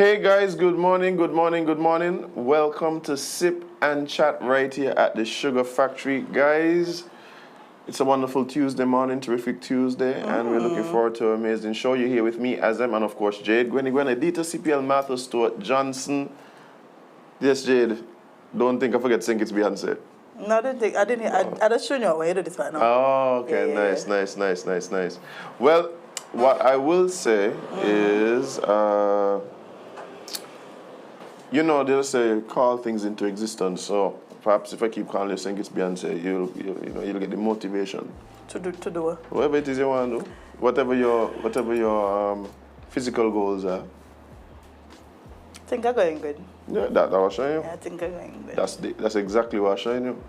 Hey guys, good morning, good morning, good morning. Welcome to Sip and Chat right here at the Sugar Factory. Guys, it's a wonderful Tuesday morning, terrific Tuesday, and we're looking forward to an amazing show. You're here with me, Azem, and of course Jade. Gwenny, Dita, CPL, Martha, Stewart, Johnson. Yes, Jade, don't think I forget to sing it's Beyonce. No, I didn't. I just showing you why you do this right now. Oh, okay, yeah. Nice. Well, what I will say is, you know, they'll say call things into existence. So perhaps if I keep calling you saying it's Beyonce, you'll get the motivation To do what? whatever it is you want to do, whatever your physical goals are. I think I'm going good. Yeah, that was showing you. Yeah, I think I'm going good. That's exactly what I'm showing you.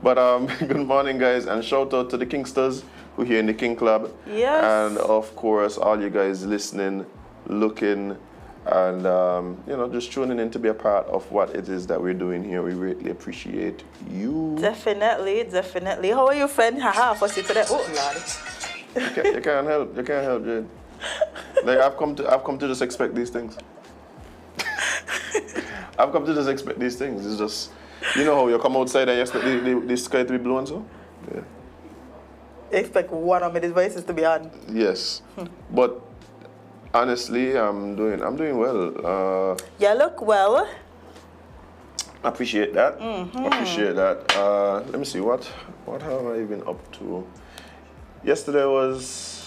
But good morning, guys, and shout out to the Kingsters who are here in the King Club. Yes. And of course, all you guys listening, looking, and just tuning in to be a part of what it is that we're doing here. We greatly appreciate you. Definitely. How are you, friend? Haha, for you today. Oh, Lord. You can't help, Jade. Like I've come to just expect these things. I've come to just expect these things. It's just, you know how you come outside and you expect the sky to be blue and so? Yeah. You expect one of my devices to be on? Yes. But honestly, I'm doing well. You look well. Appreciate that. Appreciate that. Let me see, what have I been up to? Yesterday was...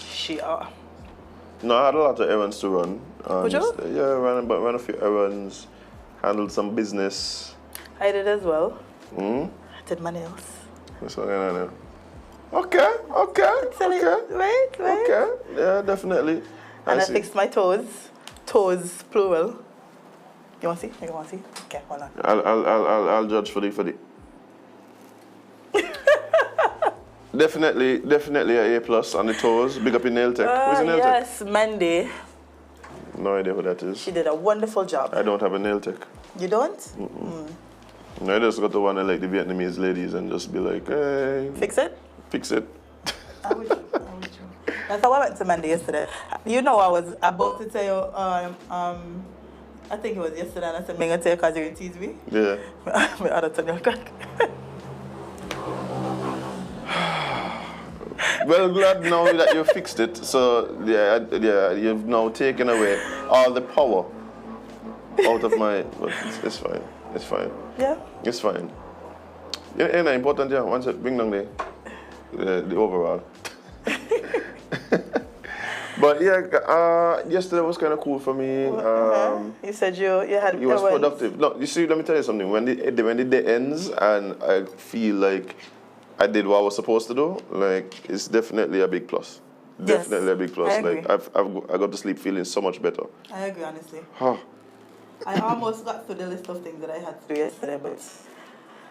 No, I had a lot of errands to run. Would you? Yeah, ran a few errands, handled some business. I did as well. I did my nails. What's going on now? Okay. Right. Okay, yeah, definitely. And I fixed my toes. Toes, plural. You want to see? Okay, hold on. I'll judge for the. Definitely a A+ on the toes. Big up in nail tech. Who's in nail tech? Yes, Mandy. No idea who that is. She did a wonderful job. I don't have a nail tech. You don't? No, I just got to one of like the Vietnamese ladies and just be like, hey. Fix it? Fix it. I would you. That's how I went to Mandy yesterday. You know, I was about to tell you, I think it was yesterday, and I said, I'm going to tell you because you're going to tease me. Yeah. My other tongue will crack. Well, glad now that you fixed it. So, yeah, you've now taken away all the power out of my... But it's fine. It's fine. Yeah? It's fine. Yeah, important, yeah. Once I bring down the overall. But yeah, yesterday was kind of cool for me. You said you had... It was productive. No, you see, let me tell you something. When the day ends and I feel like I did what I was supposed to do, like, it's definitely a big plus. Yes, definitely a big plus. I agree. Like, I got to sleep feeling so much better. I agree, honestly. Huh. I almost got through the list of things that I had to do yesterday, but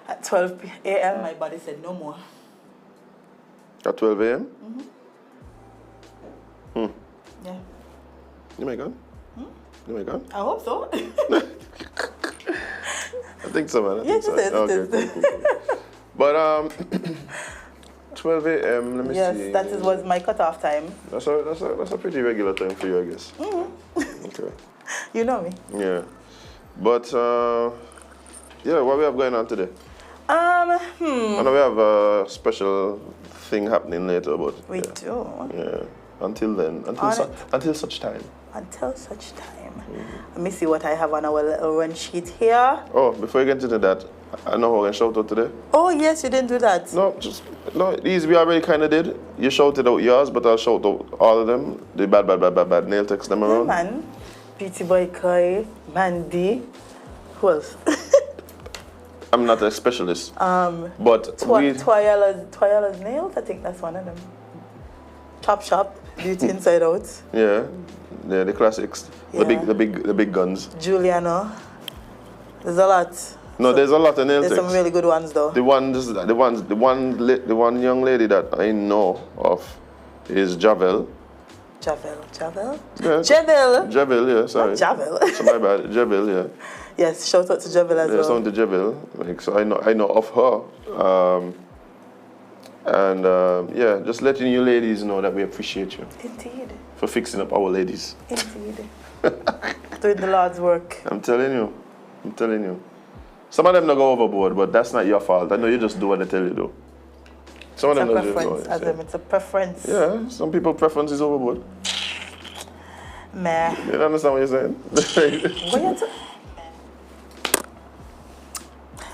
at 12 a.m. my body said no more. At 12 a.m.? Yeah. You may go? You may go? I hope so. I think so, man. Yes, it is. Okay, cool. But 12 a.m. Let me see. Yes, that was my cutoff time. That's a pretty regular time for you, I guess. Okay. You know me. Yeah. But yeah, what we have going on today? I know we have a special thing happening later, but we do. Yeah. Until then, until such time. Until such time. Let me see what I have on our little run sheet here. Oh, before you get into that, I know how I can shout out today. Oh yes, you didn't do that. No, these we already kind of did. You shouted out yours, but I'll shout out all of them. The bad nail text them around. Yeah, man. Beauty Boy Kai, Mandy. Who else? I'm not a specialist. But Twyala's nails. I think that's one of them. Chop Shop, Beauty Inside Out. Yeah, the classics. Yeah. The big guns. Juliano. There's a lot. No, there's a lot of nail There's techs. some really good ones though. The one young lady that I know of is Javel. Javel? Yeah. Javel, yeah, sorry. Not Javel. So my bad. Javel, yeah. Yes, shout out to Javel as well. Shout out to Javel. Like, so I know of her. Yeah, just letting you ladies know that we appreciate you. Indeed. For fixing up our ladies. Indeed. Doing the Lord's work. I'm telling you. Some of them don't go overboard, but that's not your fault. I know you just do what they tell you to do. Some of them don't just go. It's a preference. Yeah, some people preference is overboard. Meh. You don't understand what you're saying?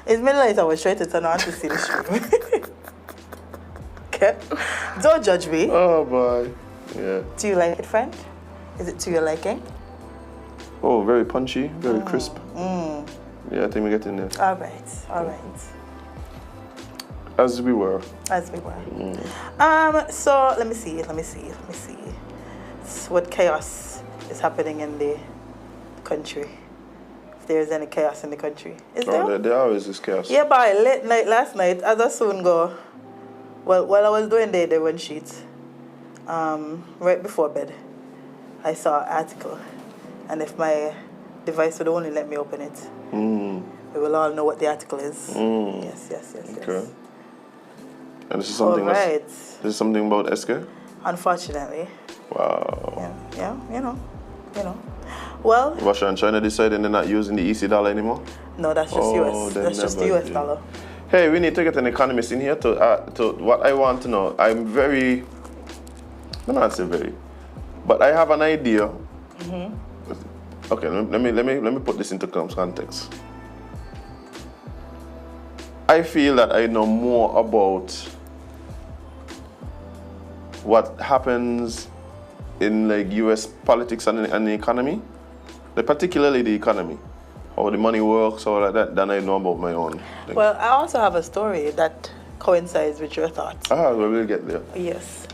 It's midnight, I was straight to turn on to see the show. Okay? Don't judge me. Oh boy. Yeah. Do you like it, friend? Is it to your liking? Oh, very punchy, very crisp. Yeah, I think we get in there. All right. As we were. So let me see. What chaos is happening in the country? If there is any chaos in the country. Is there? There always is chaos. Yeah, but late night last night, as I soon go, well, while I was doing the one sheet, right before bed, I saw an article. And if my device would only let me open it, we will all know what the article is. Yes. Okay. And this is something This is something about SK? Unfortunately. Wow. Yeah, you know. Well, Russia and China deciding they're not using the EC dollar anymore? No, that's just US. That's just the US dollar. Hey, we need to get an economist in here to what I want to know. I'm not say very, but I have an idea. Okay, let me put this into context. I feel that I know more about what happens in like US politics and the economy, particularly the economy, how the money works, all like that, than I know about my own things. Well, I also have a story that coincides with your thoughts. Well, we'll get there. Yes.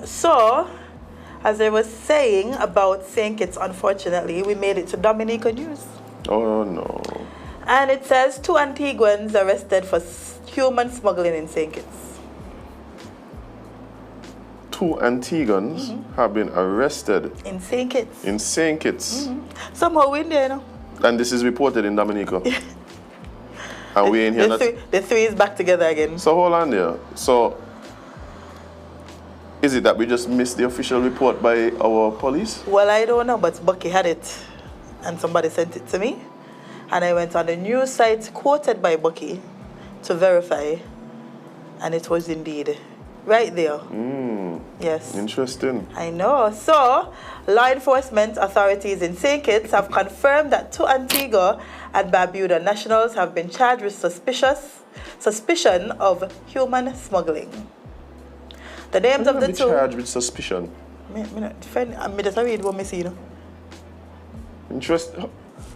So, as I was saying about St. Kitts, unfortunately, we made it to Dominica News. Oh, no. And it says 2 Antiguans arrested for human smuggling in St. Kitts. 2 Antiguans have been arrested. In St. Kitts. In St. Kitts. Somehow we're in there, you know. And this is reported in Dominica. And we in here. The three is back together again. So hold on there. So, is it that we just missed the official report by our police? Well, I don't know, but Bucky had it. And somebody sent it to me. And I went on the news site quoted by Bucky to verify. And it was indeed right there. Yes. Interesting. I know. So, law enforcement authorities in St. Kitts have confirmed that 2 Antigua and Barbuda nationals have been charged with suspicion of human smuggling. The names of the two... charged with suspicion? I'm just read what I see, you know. Interesting.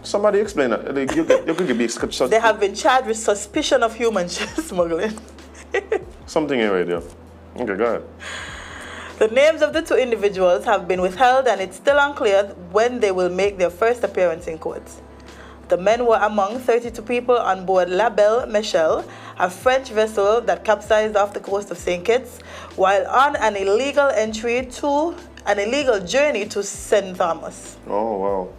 Somebody explain that. Like, you could be suspicious. They have been charged with suspicion of human smuggling. Something in radio. Okay, go ahead. The names of the 2 individuals have been withheld, and it's still unclear when they will make their first appearance in court. The men were among 32 people on board La Belle Michelle, a French vessel that capsized off the coast of St. Kitts while on an illegal journey to St. Thomas. Oh, wow.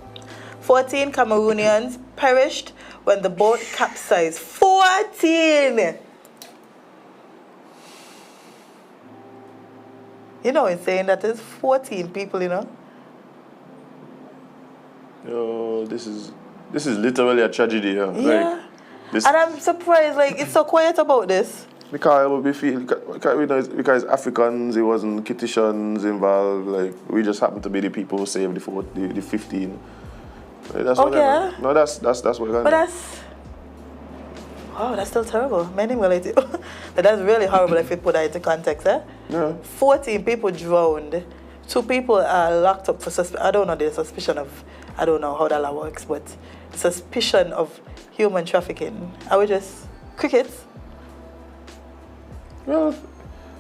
14 Cameroonians perished when the boat capsized. 14! You know, it's saying that there's 14 people, you know. Oh, this is literally a tragedy. Yeah. Yeah. And I'm surprised, like, it's so quiet about this. Because because Africans, it wasn't Kittitians involved. Like, we just happened to be the people who saved the 15. Like, that's what that's what. But that's still terrible. Many relative. But that's really horrible if you put that into context, eh? Yeah. 14 people drowned. 2 people are locked up for I don't know the suspicion of, I don't know how that works, but suspicion of human trafficking. Are we just crickets? Well,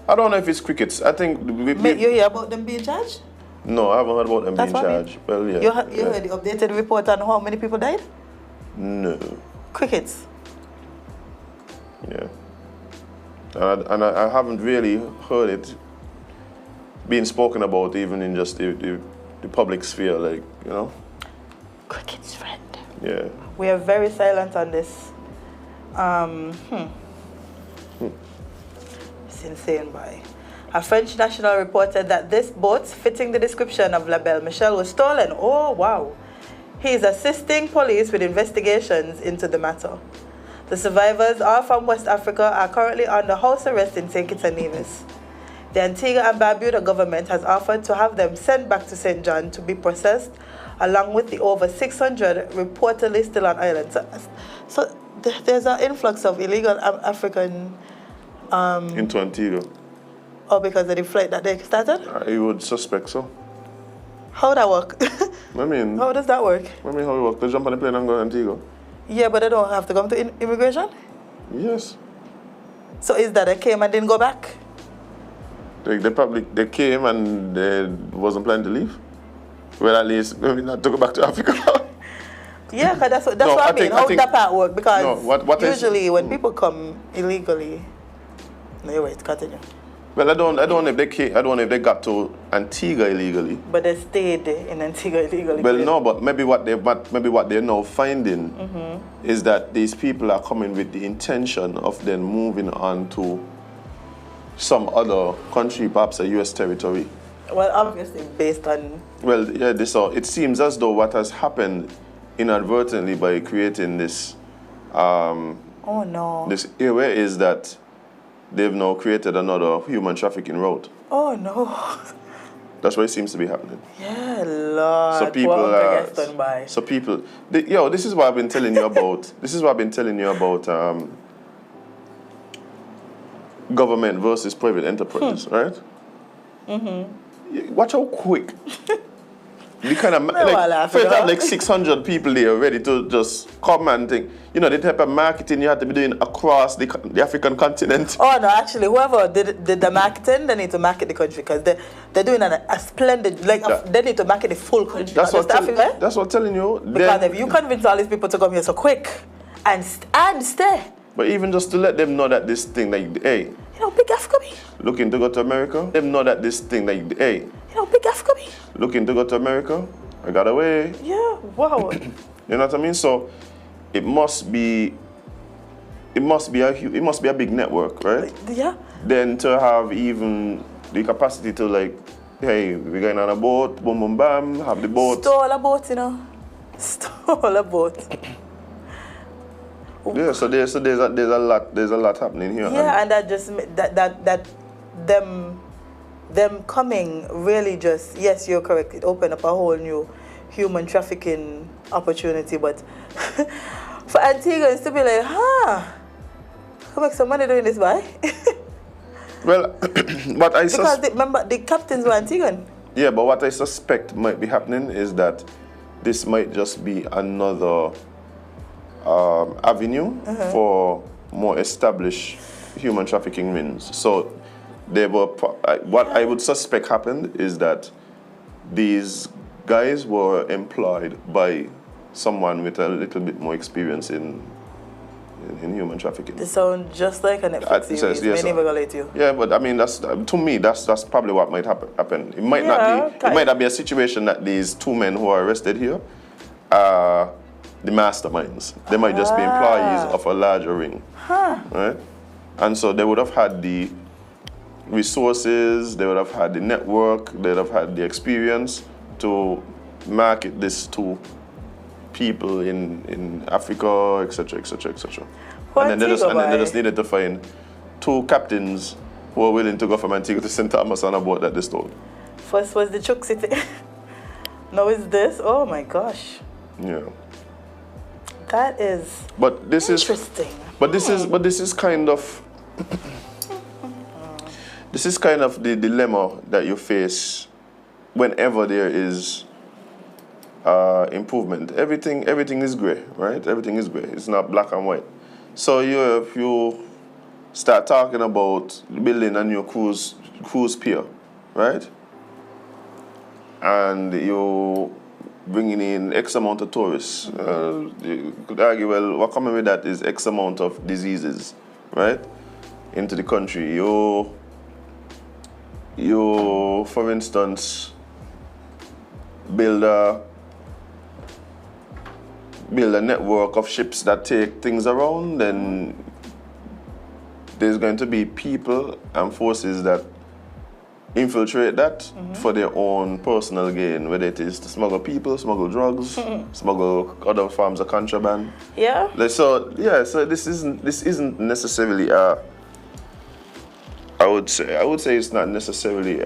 I don't know if it's crickets. I think You hear about them being charged? No, I haven't heard about them being charged. Well, yeah. You heard the updated report on how many people died? No. Crickets. Yeah. And I haven't really heard it being spoken about even in just the public sphere, like, you know. Crickets, friend. Yeah. We are very silent on this. It's insane, boy. A French national reported that this boat, fitting the description of La Belle Michelle, was stolen. Oh, wow. He is assisting police with investigations into the matter. The survivors, all from West Africa, are currently under house arrest in St. Kitts and Nevis. The Antigua and Barbuda government has offered to have them sent back to St. John to be processed, along with the over 600 reportedly still on island. So there's an influx of illegal African... into Antigua. Oh, because of the flight that they started? I would suspect so. How would that work? I mean... How does that work? I mean, how it work? They jump on the plane and go to Antigua. Yeah, but they don't have to come to immigration? Yes. So is that they came and didn't go back? They came and they wasn't planning to leave. Well, at least maybe not to go back to Africa. Yeah, cause that's what I mean. How would that part work? Because what usually when people come illegally, no, you're right. Continue. Well, I don't know if they came. I don't know if they got to Antigua illegally. But they stayed in Antigua illegally. Well, no, but maybe what they're now finding is that these people are coming with the intention of then moving on to some other country, perhaps a U.S. territory. Well, obviously based on... Well, yeah, it seems as though what has happened inadvertently by creating this... oh, no. This area is that they've now created another human trafficking route. Oh, no. That's what it seems to be happening. Yeah, Lord. So people this is what I've been telling you about. This is what I've been telling you about government versus private enterprise, right? Watch how quick. We kind of for you to have like 600 people there ready to just come and think. You know, the type of marketing you have to be doing across the African continent. Oh no, actually, whoever did the marketing, they need to market the country because they're doing a splendid, they need to market the full country. That's what I'm telling you. Because if you convince all these people to come here so quick and stay. But even just to let them know that this thing, like, hey. You know, big Africa me. Looking to go to America. Let them know that this thing, like, hey. You know, big Africa me. Looking to go to America. I got away. Yeah, wow. You know what I mean? So it must be a big network, right? Yeah. Then to have even the capacity to like, hey, we're going on a boat, boom boom bam, have the boat. Stole a boat, you know. Stole a boat. Yeah, so there's a lot happening here. Yeah, and that just them coming really just, yes, you're correct, it opened up a whole new human trafficking opportunity, but for Antiguans to be like, come make some money doing this, boy. Well, what I because remember the captains were Antiguan. Yeah, but what I suspect might be happening is that this might just be another avenue for more established human trafficking rings. So what I would suspect happened is that these guys were employed by someone with a little bit more experience in human trafficking. They sound just like a Netflix series. Yes, may never relate to you. Yeah, but I mean, that's probably what might happen. It might not be a situation that these two men who are arrested here are the masterminds. They might just be employees of a larger ring, right? And so they would have had the resources, they would have had the network, they would have had the experience to market this to people in Africa, etc., etc., etc. And then they just needed to find two captains who were willing to go from Antigua to St. Thomas on a boat that they stole. First was the Chook City. Now it's this. Oh my gosh. Yeah. That is interesting. This is kind of this is kind of the dilemma that you face whenever there is improvement. Everything is grey, right? Everything is grey. It's not black and white. So if you start talking about building a new cruise pier, right? And you bringing in X amount of tourists. You could argue, well, what coming with that is X amount of diseases, right, into the country. You, for instance, build a network of ships that take things around, then there's going to be people and forces that infiltrate that for their own personal gain, whether it is to smuggle people, smuggle drugs, smuggle other forms of contraband. Yeah. So this isn't necessarily I would say it's not necessarily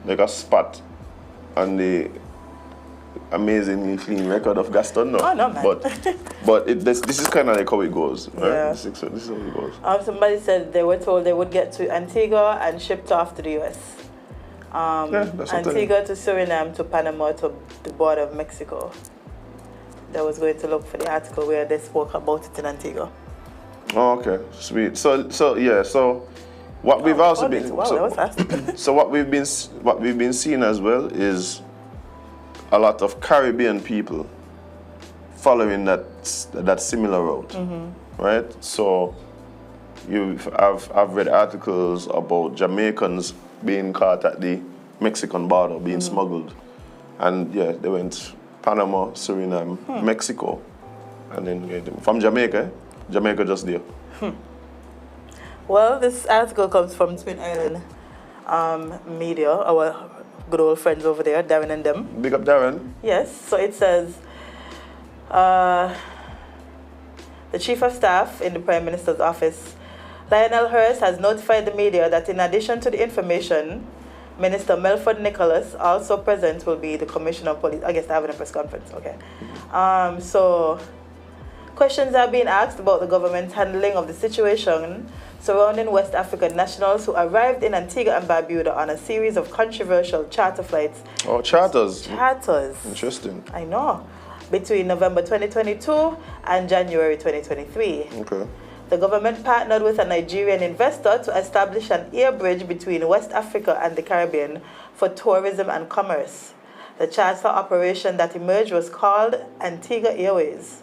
like a spot on the amazingly clean record of Gaston, no. Oh, no, man. But this is kind of like how it goes, right? Yeah. This is how it goes. Somebody said they were told they would get to Antigua and shipped off to the U.S. That's Antigua to Suriname to Panama to the border of Mexico. They was going to look for the article where they spoke about it in Antigua. Oh, okay, sweet. So what we've also been wow, that was fast. so what we've been seeing as well is a lot of Caribbean people following that similar route, right? So I've read articles about Jamaicans being caught at the Mexican border, being smuggled, and they went Panama, Suriname, Mexico, and then from Jamaica just there. Well, this article comes from Twin Island Media, our good old friends over there, Darren and them. Big up Darren. Yes, so it says, the Chief of Staff in the Prime Minister's office, Lionel Hurst, has notified the media that in addition to the information, Minister Melford Nicholas, also present, will be the Commissioner of Police. I guess they're having a press conference, okay. So questions are being asked about the government's handling of the situation surrounding West African nationals who arrived in Antigua and Barbuda on a series of controversial charter flights. Oh, charters. Charters. Interesting. I know. Between November 2022 and January 2023. Okay. The government partnered with a Nigerian investor to establish an air bridge between West Africa and the Caribbean for tourism and commerce. The charter operation that emerged was called Antigua Airways.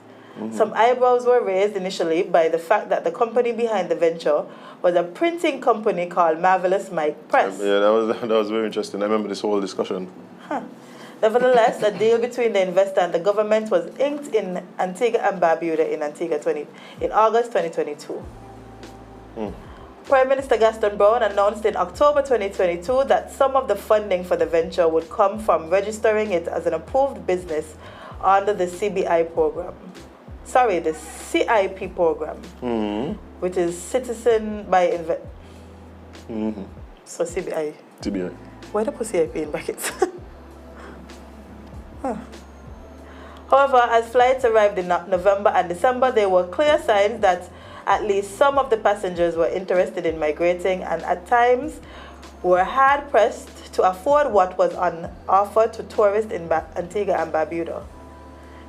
Some eyebrows were raised initially by the fact that the company behind the venture was a printing company called Marvelous Mike Press. Yeah, that was very interesting. I remember this whole discussion. Nevertheless, a deal between the investor and the government was inked in Antigua and Barbuda in August 2022. Prime Minister Gaston Brown announced in October 2022 that some of the funding for the venture would come from registering it as an approved business under the CBI program. Sorry, the CIP program, which is Citizen by So CBI. CBI. Why did I put CIP in brackets? However, as flights arrived in November and December, there were clear signs that at least some of the passengers were interested in migrating and at times were hard-pressed to afford what was on offer to tourists in Antigua and Barbuda.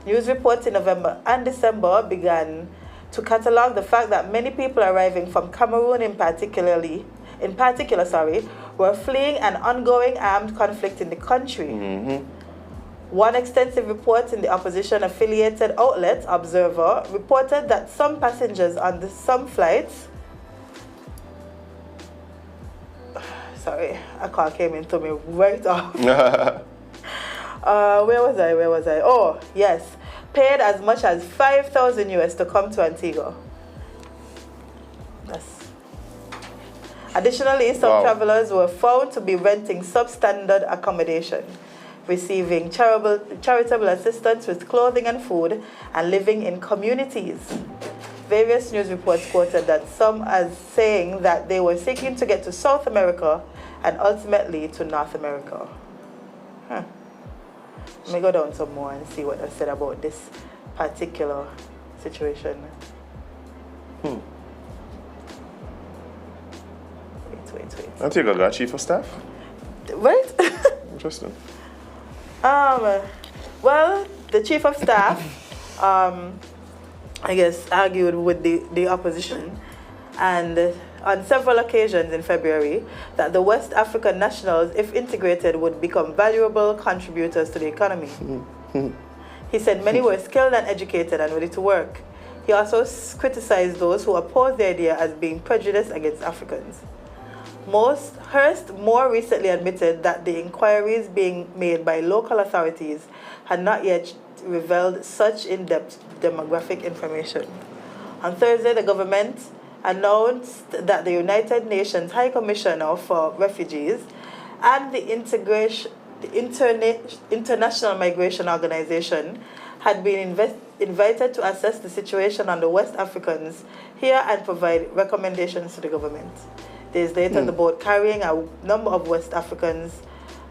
News reports in November and December began to catalog the fact that many people arriving from Cameroon in particular, were fleeing an ongoing armed conflict in the country. One extensive report in the opposition-affiliated outlet, Observer, reported that some passengers on some flights... Sorry, a call came into me right off. Where was I? Oh, yes. Paid as much as $5,000 US to come to Antigua. Additionally, some travelers were found to be renting substandard accommodation, receiving charitable assistance with clothing and food, and living in communities. Various news reports quoted that some as saying that they were seeking to get to South America and ultimately to North America. Let me go down some more and see what I said about this particular situation. Wait. Antigua got chief of staff? Right? Interesting. Well, the chief of staff, I guess, argued with the opposition and on several occasions in February that the West African nationals, if integrated, would become valuable contributors to the economy. He said many were skilled and educated and ready to work. He also criticized those who opposed the idea as being prejudiced against Africans. Hurst more recently admitted that the inquiries being made by local authorities had not yet revealed such in-depth demographic information. On Thursday, the government announced that the United Nations High Commissioner for Refugees and the International Migration Organization had been invited to assess the situation on the West Africans here and provide recommendations to the government. Days later, the boat carrying a number of West Africans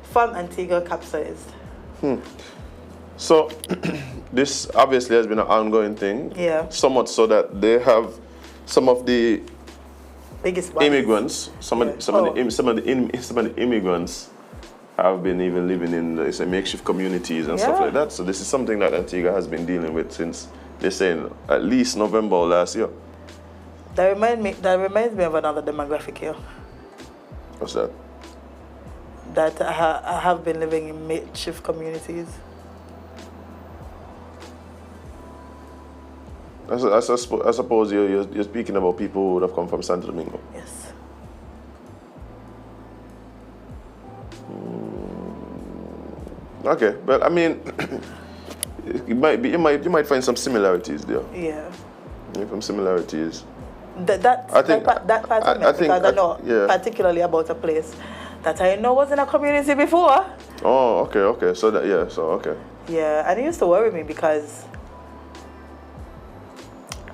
from Antigua capsized. So, this obviously has been an ongoing thing. Yeah. Somewhat so that they have some of the biggest ones. immigrants, some of the immigrants have been even living in makeshift communities and stuff like that. So this is something that Antigua has been dealing with since they're saying at least November last year. That reminds me of another demographic here. What's that? That I have been living in makeshift communities. I suppose you're speaking about people who would have come from Santo Domingo. Yes. Okay, but I mean, you might find some similarities there. Yeah. Some similarities. That part of me, because I know particularly about a place that I know was in a community before. Oh, okay. So okay. Yeah, and it used to worry me because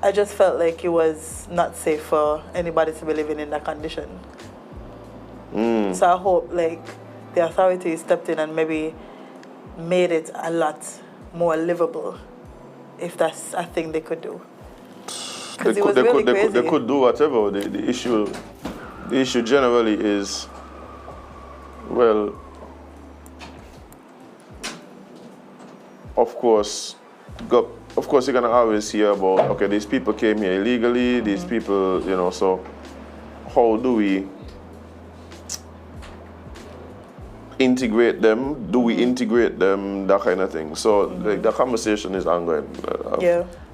I just felt like it was not safe for anybody to be living in that condition. So I hope like the authorities stepped in and maybe made it a lot more livable, if that's a thing they could do. They could do whatever. The issue generally is, well, of course you're gonna always hear about, okay, these people came here illegally, these people, so how do we integrate them? Do we integrate them? That kind of thing. So like, the conversation is ongoing.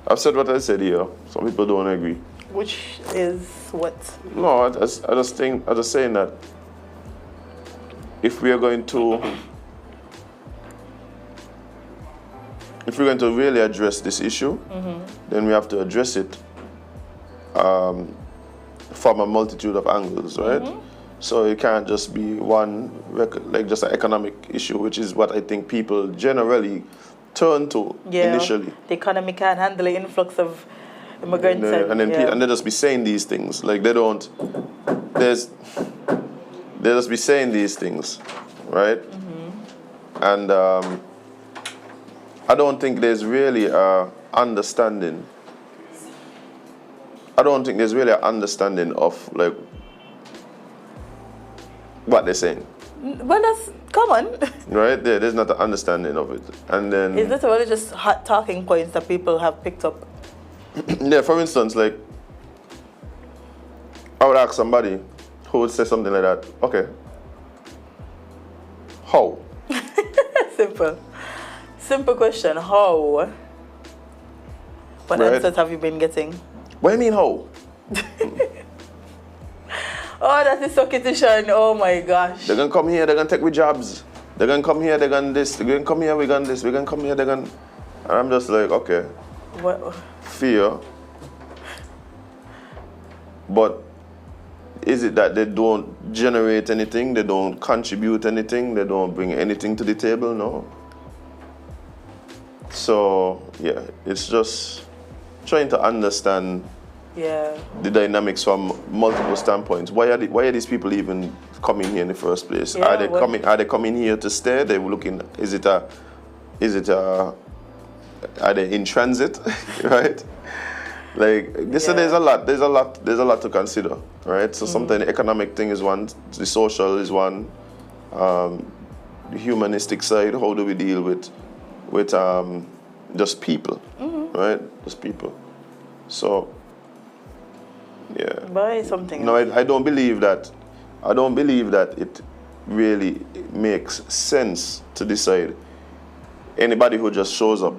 I've said what I said here. Some people don't agree. Which is what? No, I just saying that if we're going to really address this issue, then we have to address it from a multitude of angles, right? So it can't just be one, like just an economic issue, which is what I think people generally turn to initially. The economy can't handle the influx of immigrants. And they just be saying these things. Like they just be saying these things, right? And I don't think there's really a understanding. I don't think there's really an understanding of like what they're saying. Well, that's common. Right? There's not an understanding of it. And then is this really just hot talking points that people have picked up? Yeah, for instance, like I would ask somebody who would say something like that, okay, how? Simple question, how? What answers have you been getting? What do you mean how? Oh, that is so kittish. Oh my gosh. They're gonna come here, they're gonna take we jobs. They're gonna come here, they're gonna this. They're gonna come here, we're gonna this. We're gonna come here, they're gonna. And I'm just like, okay. What? Fear. But is it that they don't generate anything? They don't contribute anything? They don't bring anything to the table? No. So, yeah, it's just trying to understand the dynamics from multiple standpoints. Why are these people even coming here in the first place? Are they coming here to stay? They're looking. Are they in transit? Right? Like this. So there's a lot to consider. Right? So sometimes the economic thing is one, the social is one, the humanistic side. How do we deal with just people? Right? Just people. So. Yeah. Buy something. No, I don't believe that. I don't believe that it really makes sense to decide. Anybody who just shows up,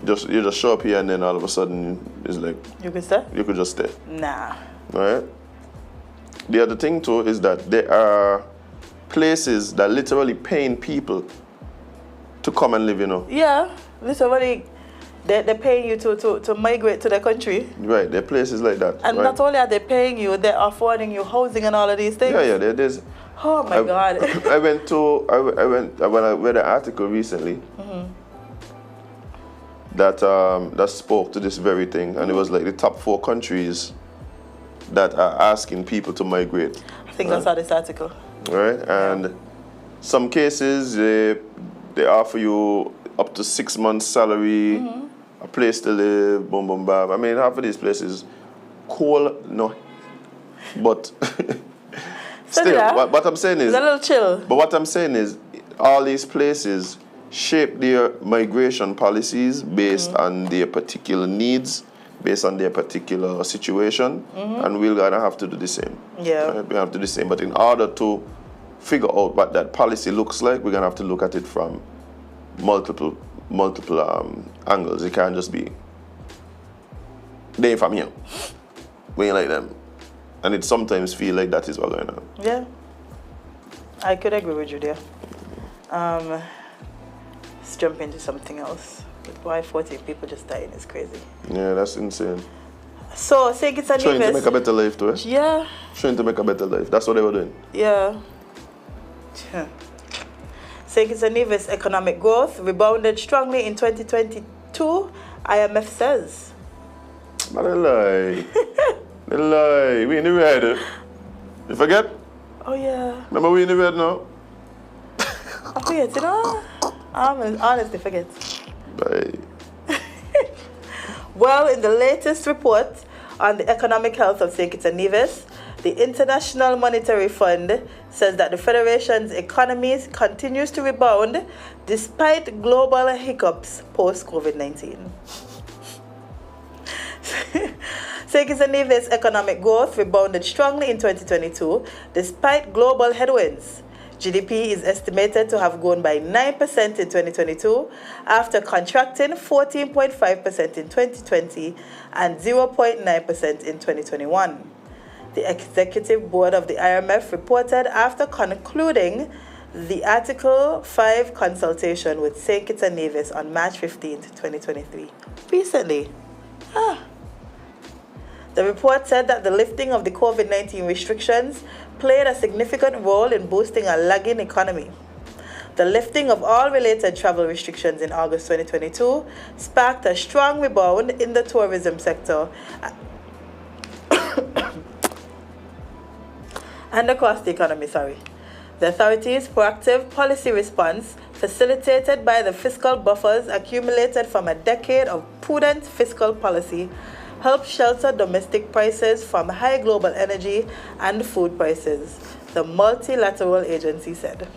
you just show up here and then all of a sudden it's like you could stay. You could just stay. Nah. Right. The other thing too is that there are places that literally paying people to come and live. Yeah, literally. They're paying you to migrate to the country. Right, there are places like that. And right? not only are they paying you, they're affording you housing and all of these things. Yeah, there's. Oh my God. I went when I read an article recently that spoke to this very thing, and it was like the top 4 countries that are asking people to migrate. I think I saw this article. Right, and some cases they offer you up to 6 months salary, a place to live, boom boom bam. I mean, half of these places, cool, no, but still, what I'm saying is it's a little chill. But what I'm saying is, all these places shape their migration policies based on their particular needs, based on their particular situation, and we're gonna have to do the same. Yeah, right? We have to do the same. But in order to figure out what that policy looks like, we're gonna have to look at it from multiple angles. It can't just be they from here. We ain't like them. And it sometimes feel like that is what's going on. Yeah, I could agree with you there. Let's jump into something else. Why 14 people just dying is crazy. Yeah, that's insane. So, St. Kitts and Trying Nevis. to make a better life too, eh? Yeah. Trying to make a better life. That's what they were doing. Yeah. St. Kitts and Nevis economic growth rebounded strongly in 2022, IMF says. But they lie. They lie. We in the red. You forget? Oh, yeah. Remember we in the red now? I forget, you know? I honestly forget. Bye. Well, in the latest report on the economic health of St. Kitts and Nevis, the International Monetary Fund says that the Federation's economy continues to rebound despite global hiccups post-COVID-19. St. Kitts and Nevis economic growth rebounded strongly in 2022 despite global headwinds. GDP is estimated to have grown by 9% in 2022 after contracting 14.5% in 2020 and 0.9% in 2021. The executive board of the IMF reported after concluding the Article 5 consultation with St. Kitts and Nevis on March 15, 2023. Recently. The report said that the lifting of the COVID-19 restrictions played a significant role in boosting a lagging economy. The lifting of all related travel restrictions in August 2022 sparked a strong rebound in the tourism sector and across the economy, The authorities' proactive policy response, facilitated by the fiscal buffers accumulated from a decade of prudent fiscal policy, helped shelter domestic prices from high global energy and food prices, the multilateral agency said.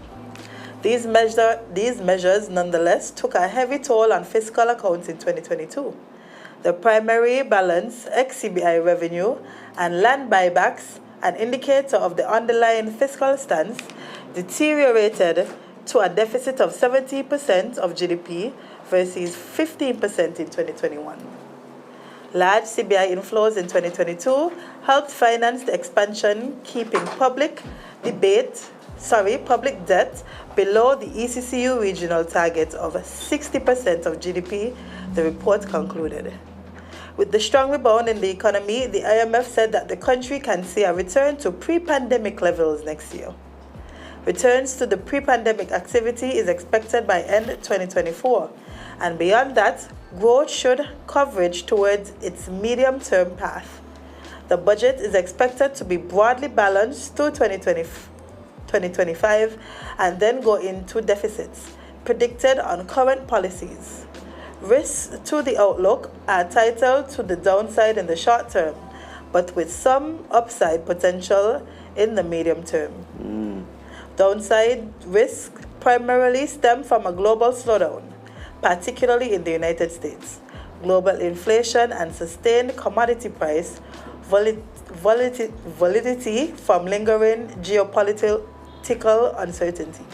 These measures nonetheless took a heavy toll on fiscal accounts in 2022. The primary balance, ex-CBI revenue, and land buybacks, an indicator of the underlying fiscal stance, deteriorated to a deficit of 70% of GDP versus 15% in 2021. Large CBI inflows in 2022 helped finance the expansion, keeping public debt below the ECCU regional target of 60% of GDP, the report concluded. With the strong rebound in the economy, the IMF said that the country can see a return to pre-pandemic levels next year. Returns to the pre-pandemic activity is expected by end 2024, and beyond that, growth should converge towards its medium-term path. The budget is expected to be broadly balanced through 2025 and then go into deficits, predicted on current policies. Risks to the outlook are titled to the downside in the short term, but with some upside potential in the medium term. Downside risks primarily stem from a global slowdown, particularly in the United States, global inflation and sustained commodity price volatility from lingering geopolitical uncertainty.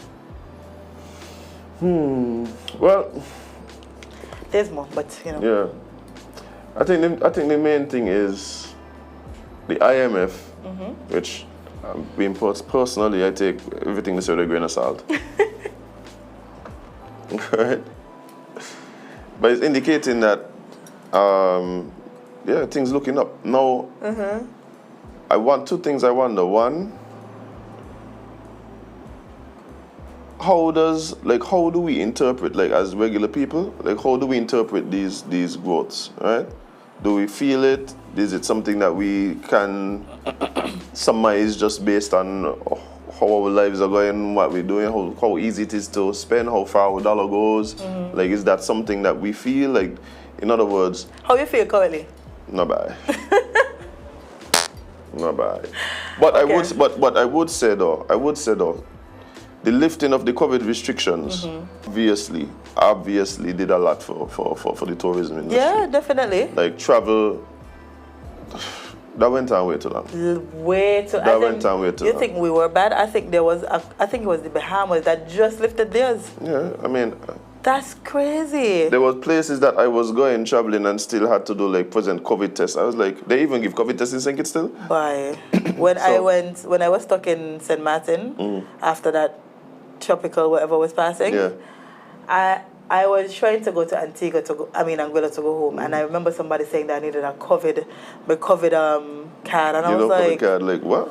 Well, there's more, but Yeah, I think the main thing is the IMF, which being personally, I take everything they say with a grain of salt. Right? But it's indicating that, yeah, things looking up. Now, I want two things I wonder. One, how do we interpret, like, as regular people, like, how do we interpret these growths, right? Do we feel it? Is it something that we can surmise just based on how our lives are going, what we're doing, how easy it is to spend, how far our dollar goes? Like, is that something that we feel? Like, in other words... How you feel currently? Not bad. Not bad. But okay. I would say though, the lifting of the COVID restrictions obviously did a lot for the tourism industry. Yeah, definitely. Like travel, that went on way too long. Way too long. That went on way too long. You think we were bad? I think it was the Bahamas that just lifted theirs. Yeah, I mean... That's crazy. There was places that I was going traveling and still had to do like present COVID tests. I was like, they even give COVID tests in St. Kitts still? Boy, when I was stuck in St. Martin after that tropical whatever was passing, I was trying to go to Anguilla to go home, and I remember somebody saying that I needed a COVID card, and I was like, COVID card, like what?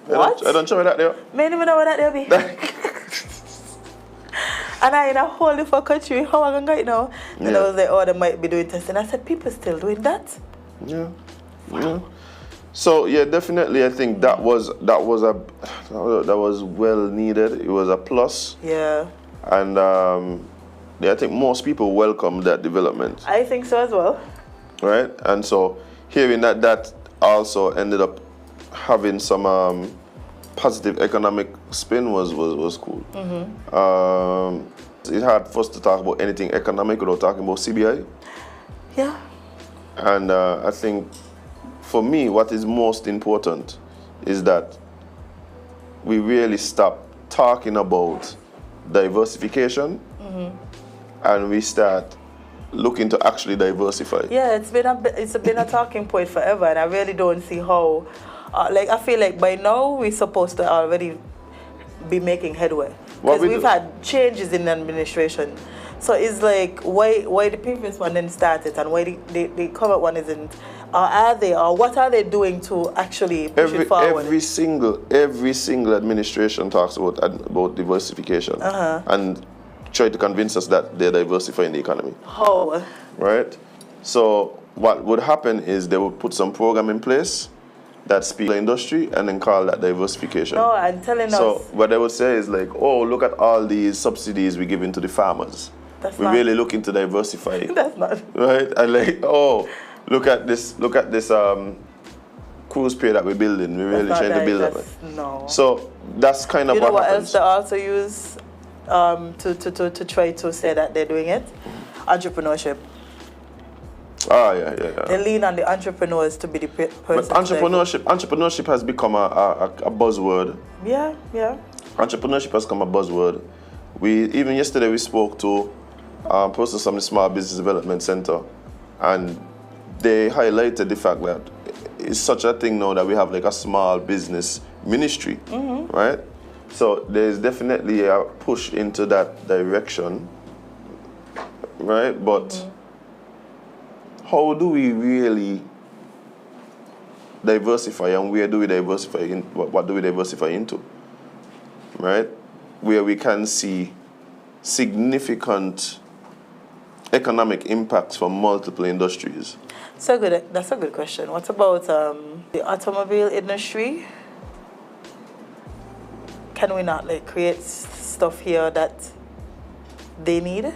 What? I don't show that there. Me don't even know what that there be. And I in a whole different country, how am I going to get it now? And I was like, oh, they might be doing testing. I said, people still doing that? Yeah. Yeah. So yeah, definitely I think that was well needed. It was a plus. Yeah. And I think most people welcomed that development. I think so as well. Right? And so hearing that also ended up having some positive economic spin was cool. It's hard for us to talk about anything economic without talking about CBI. Yeah. And I think for me, what is most important is that we really stop talking about diversification and we start looking to actually diversify. Yeah, it's been a talking point forever, and I really don't see how. I feel like by now we're supposed to already be making headway, because we've had changes in the administration. So it's like, why the previous one didn't start it, and why the current one isn't? Are they, or what are they doing to actually push it forward? Every single administration talks about diversification and try to convince us that they're diversifying the economy. How? Right? So what would happen is they would put some program in place that speak to the industry and then call that diversification. No, I'm telling us. So what they would say is like, oh, look at all these subsidies we're giving to the farmers. We're really looking to diversify. That's not. Right? And like, oh, look at this cruise pier that we're building. We're really trying to build up. No. So that's kind of what happens. You know what happens. else they also use to try to say that they're doing it? Entrepreneurship. Ah, yeah. They lean on the entrepreneurs to be the person. But entrepreneurship has become a buzzword. Yeah. Entrepreneurship has become a buzzword. Even yesterday we spoke to persons from the Small Business Development Center, and they highlighted the fact that it's such a thing now that we have like a small business ministry, right? So there's definitely a push into that direction, right? But how do we really diversify, and where do we diversify what do we diversify into, right? Where we can see significant economic impacts from multiple industries. That's a good question. What about the automobile industry? Can we not create stuff here that they need,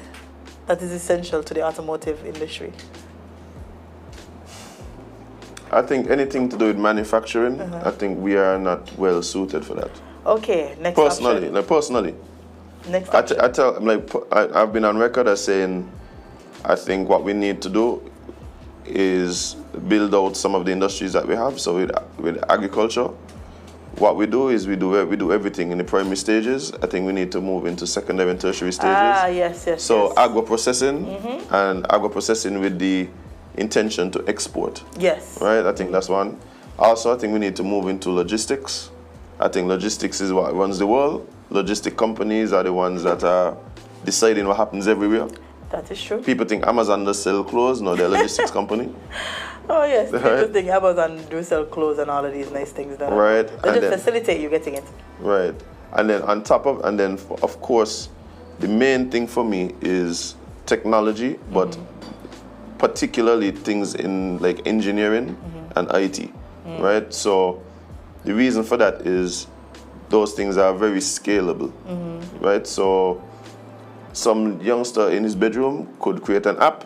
that is essential to the automotive industry? I think anything to do with manufacturing, I think we are not well suited for that. Okay, next personally, option. Personally. Next option. I've been on record as saying, I think what we need to do is build out some of the industries that we have. So with agriculture, what we do is we do everything in the primary stages. I think we need to move into secondary and tertiary stages. Yes. So agro-processing and agro-processing with the intention to export. Yes. Right? I think that's one. Also, I think we need to move into logistics. I think logistics is what runs the world. Logistic companies are the ones that are deciding what happens everywhere. That is true. People think Amazon does sell clothes. No, they're a logistics company. Oh yes, Right. people think Amazon do sell clothes and all of these nice things. Don't Right. They And just then, facilitate you getting it. right. And then on top of, and then of course, the main thing for me is technology, but particularly things in like engineering and IT, right? So the reason for that is those things are very scalable, right? So some youngster in his bedroom could create an app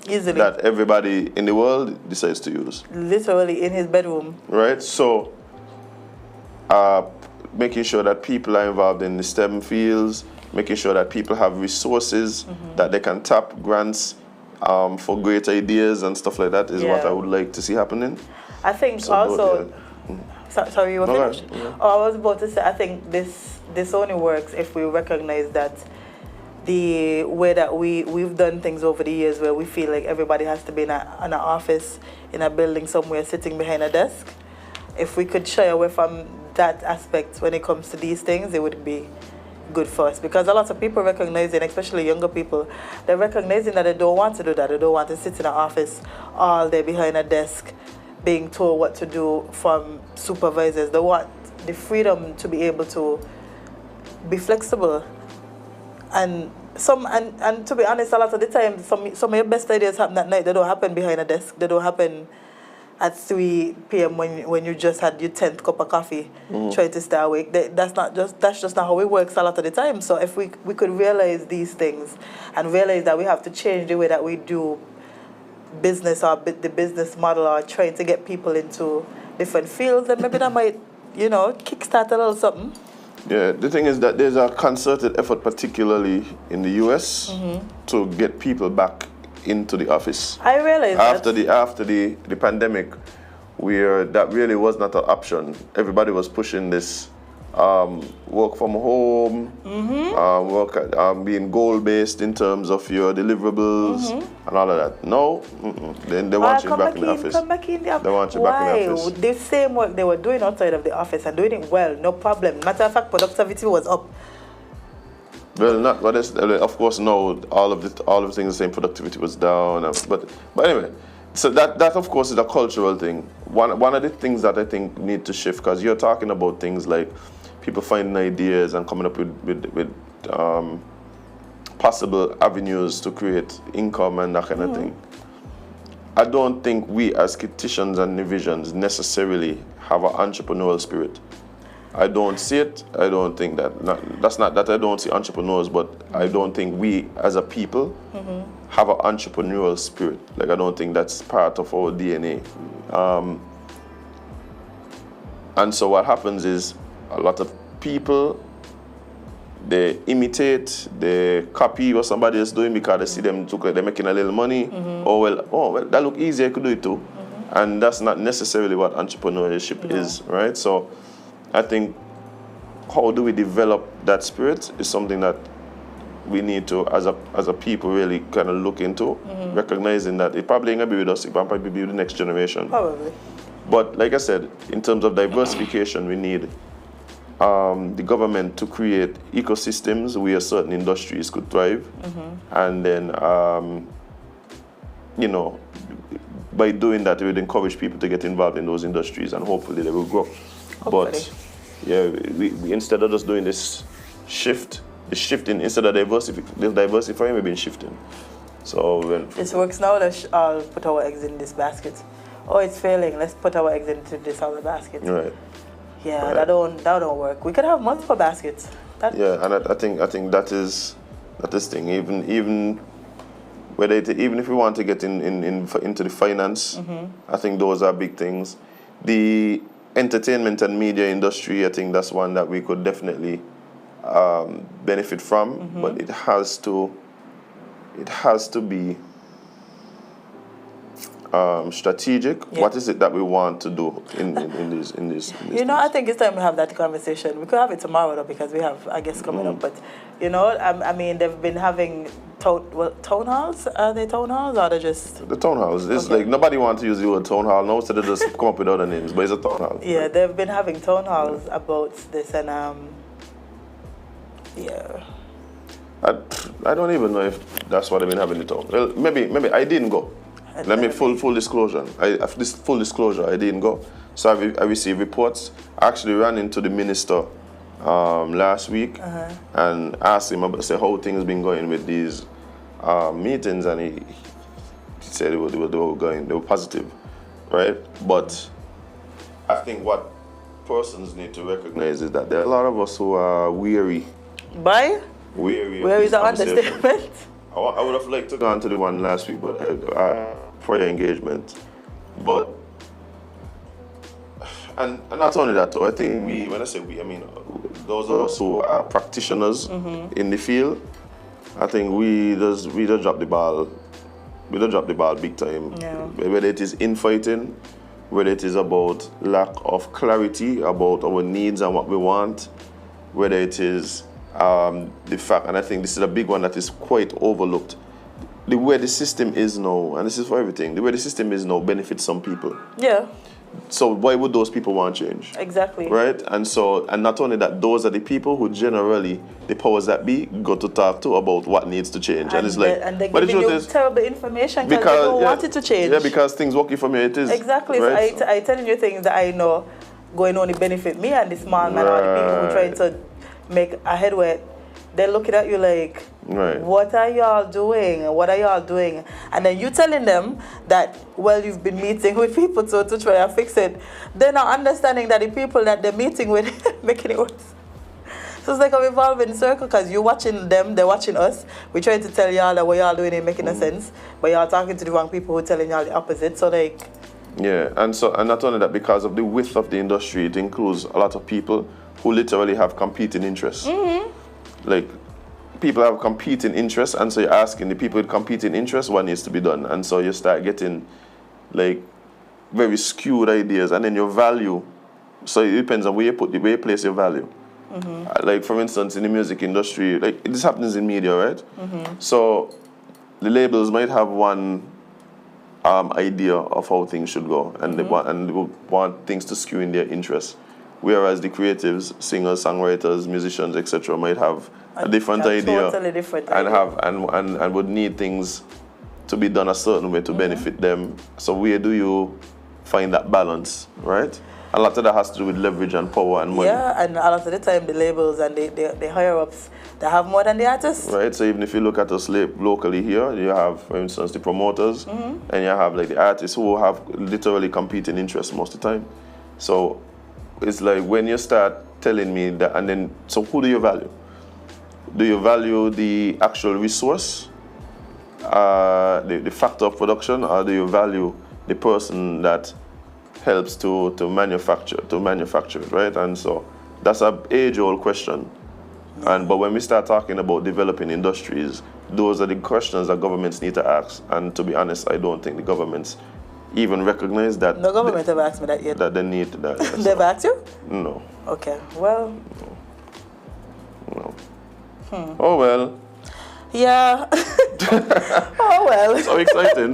Easily. that everybody in the world decides to use, Literally in his bedroom. right? So making sure that people are involved in the STEM fields, making sure that people have resources that they can tap, grants for great ideas and stuff like that is what I would like to see happening. I think So also, sorry, you were finished? Yeah. Oh, I was about to say, I think this only works if we recognize that the way that we've done things over the years, where we feel like everybody has to be in an office, in a building somewhere, sitting behind a desk. If we could shy away from that aspect when it comes to these things, it would be good for us. Because a lot of people recognizing, especially younger people, they're recognizing that they don't want to do that. They don't want to sit in an office all day behind a desk being told what to do from supervisors. They want the freedom to be able to be flexible. And to be honest, a lot of the time, some of your best ideas happen at night. They don't happen behind a desk. They don't happen at 3 p.m. when you just had your 10th cup of coffee, trying to stay awake. That's just not how it works a lot of the time. So if we could realize these things and realize that we have to change the way that we do business or the business model, or trying to get people into different fields, then maybe that might, kickstart a little something. Yeah, the thing is that there's a concerted effort, particularly in the US, to get people back into the office. I realize after the pandemic, where that really was not an option. Everybody was pushing this work from home, being goal-based in terms of your deliverables and all of that. No, then they want you back in the office. Come back in the office. They want you back in the office. The same work they were doing outside of the office and doing it well, no problem. Matter of fact, productivity was up. Well, not, but of course, no. All of the things the same. Productivity was down, but anyway. So that of course is a cultural thing. One of the things that I think need to shift, because you're talking about things like people finding ideas and coming up with possible avenues to create income and that kind of thing. I don't think we as Kititians and Divisions necessarily have an entrepreneurial spirit. I don't see it. I don't think that. That's not that I don't see entrepreneurs, but I don't think we as a people have an entrepreneurial spirit. Like, I don't think that's part of our DNA. And so what happens is a lot of people, they imitate, they copy what somebody is doing because they see them they're making a little money. Oh well, that look easy, I could do it too. And that's not necessarily what entrepreneurship is, right? So I think how do we develop that spirit is something that we need to, as a people, really kind of look into, recognizing that it probably ain't gonna be with us, it will probably be with the next generation. Probably. But like I said, in terms of diversification, we need the government to create ecosystems where certain industries could thrive, and then by doing that, we would encourage people to get involved in those industries, and hopefully they will grow. Hopefully. But yeah, we instead of just doing this shift, instead of diversifying, we've been shifting. So this works now. Let's all put our eggs in this basket. Oh, it's failing. Let's put our eggs into this other basket. Right. Yeah, right. that don't work. We could have multiple baskets. Yeah, and I think that is thing. Even if we want to get into the finance, I think those are big things. The entertainment and media industry, I think that's one that we could definitely benefit from, but it has to be strategic. Yeah. What is it that we want to do in this? I think it's time we have that conversation. We could have it tomorrow though, because we have coming up. But I mean, they've been having town halls. Are they town halls or are they just the town halls? It's like nobody wants to use the word town hall now, so they just come up with other names. But it's a town hall. Yeah, right? They've been having town halls about this, and yeah. I don't even know if that's what I've been having it on. Well, maybe I didn't go. Let me full disclosure. Full disclosure, I didn't go. So I received reports. I actually ran into the minister last week and asked him about how things been going with these meetings, and he said they were positive, right? But I think what persons need to recognize is that there are a lot of us who are weary. Where is the understatement? I would have liked to go on to the one last week, but prayer engagement. But and not only that, though, I think when I say we, I mean those of us who are practitioners in the field. I think we just drop the ball. We don't drop the ball big time. Yeah. Whether it is infighting, whether it is about lack of clarity about our needs and what we want, whether it is the fact, and I think this is a big one that is quite overlooked, the way the system is now, and this is for everything, the way the system is now benefits some people. Yeah. So why would those people want change? Exactly. Right? And not only that, those are the people who generally, the powers that be, go to talk to about what needs to change. And it's like, and they're giving you terrible information because they don't want it to change. Yeah, because things working for me, it is. Exactly. Right? So I telling you things that I know going only benefit me and the small man or the people who try to make a headway. They're looking at you like, what are y'all doing? What are y'all doing? And then you telling them that, well, you've been meeting with people to try and fix it. They're not understanding that the people that they're meeting with making it worse. So it's like a revolving circle because you're watching them, they're watching us. We're trying to tell y'all that what y'all doing ain't making no sense. But y'all talking to the wrong people who are telling y'all the opposite. So like... Yeah, and not only that, because of the width of the industry, it includes a lot of people who literally have competing interests. Like, people have competing interests, and so you're asking the people with competing interests what needs to be done. And so you start getting, like, very skewed ideas, and then your value. So it depends on where you place your value. Like, for instance, in the music industry, like, this happens in media, right? So the labels might have one idea of how things should go, and they want things to skew in their interests. Whereas the creatives, singers, songwriters, musicians, etc., might have a different idea, totally different and would need things to be done a certain way to benefit them. So where do you find that balance, right? A lot of that has to do with leverage and power and money. Yeah, and a lot of the time the labels and the higher ups, they have more than the artists. Right. So even if you look at us locally here, you have, for instance, the promoters, and you have like the artists who have literally competing interests most of the time. So it's like when you start telling me that, and then, so who do you value? Do you value the actual resource, the factor of production, or do you value the person that helps to manufacture it, right? And so that's an age-old question. But when we start talking about developing industries, those are the questions that governments need to ask. And to be honest, I don't think the governments even recognize that. No government ever asked me that yet. That they need that. They ever asked you? No. Okay, well. No. Oh well. Yeah. Oh well.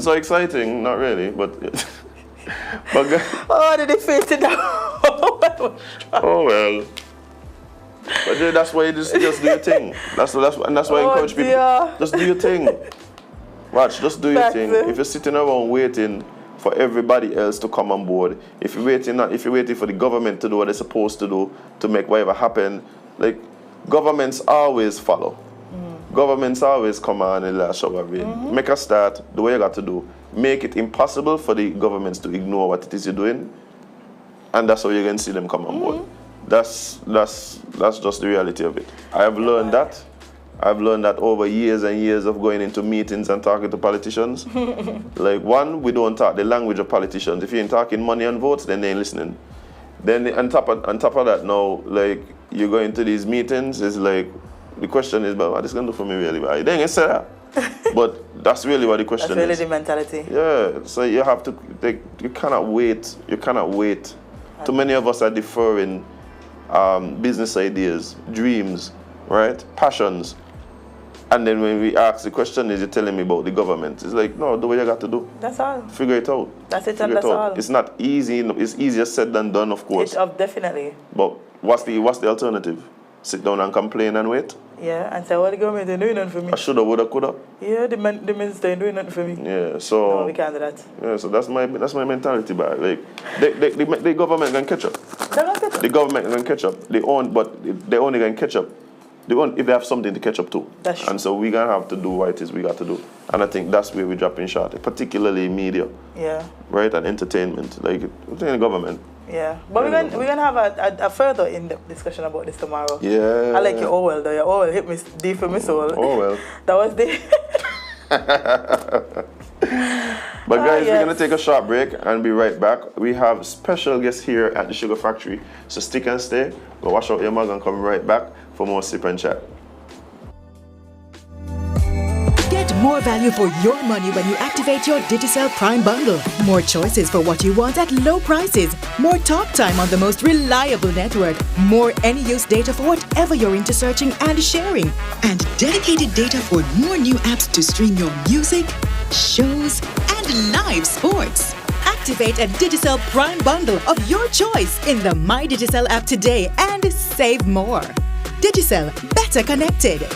So exciting. Not really, but. Oh, did they face it down? Oh well. But that's why you just do your thing. That's why I encourage people. Just do your thing. Watch, just do your thing. If you're sitting around waiting for everybody else to come on board, if you're waiting for the government to do what they're supposed to do to make whatever happen, like governments always follow. Governments always come on in the last shower rain. Make a start, do what you got to do. Make it impossible for the governments to ignore what it is you're doing, and that's how you're going to see them come on board. That's just the reality of it. I've learned that. I've learned that over years and years of going into meetings and talking to politicians. Like, one, we don't talk the language of politicians. If you ain't talking money and votes, then they ain't listening. Then on top of that, now, like, you go into these meetings, it's like, the question is, but what is going to do for me really? They ain't gonna say that. But that's really what the question is. That's really the mentality. Yeah, so you have to, like, you cannot wait. Too many of us are deferring business ideas, dreams, right? Passions. And then when we ask the question, is you're telling me about the government? It's like, no, do what you got to do. That's all. Figure it out. That's it, and that's all. It's not easy. It's easier said than done, of course. Definitely. But what's the alternative? Sit down and complain and wait? Yeah, and say, well, the government ain't doing nothing for me. I shoulda, woulda, coulda. Yeah, the minister ain't doing nothing for me. Yeah, so... No, we can't do that. Yeah, so that's my mentality, but like, the government gonna catch up. They're gonna catch up. The government gonna catch up. But they only gonna catch up. If they have something to catch up to. That's true. And so we're gonna have to do what it is we got to do. And I think that's where we're dropping short, particularly media. Yeah. Right? And entertainment. Like, within the government. Yeah. But we're gonna have a further in-depth discussion about this tomorrow. Yeah. I like your Orwell though. Your Orwell hit me deep in my soul. Orwell. That was the... But guys, we're gonna take a short break and be right back. We have special guests here at the Sugar Factory, so stick and stay. Go wash out your mug and come right back for more Sip and Chat. Get more value for your money when you activate your Digicel Prime Bundle. More choices for what you want at low prices. More talk time on the most reliable network. More any-use data for whatever you're into searching and sharing. And dedicated data for more new apps to stream your music, shows, and live sports. Activate a Digicel Prime Bundle of your choice in the My Digicel app today and save more. Digicel, better connected.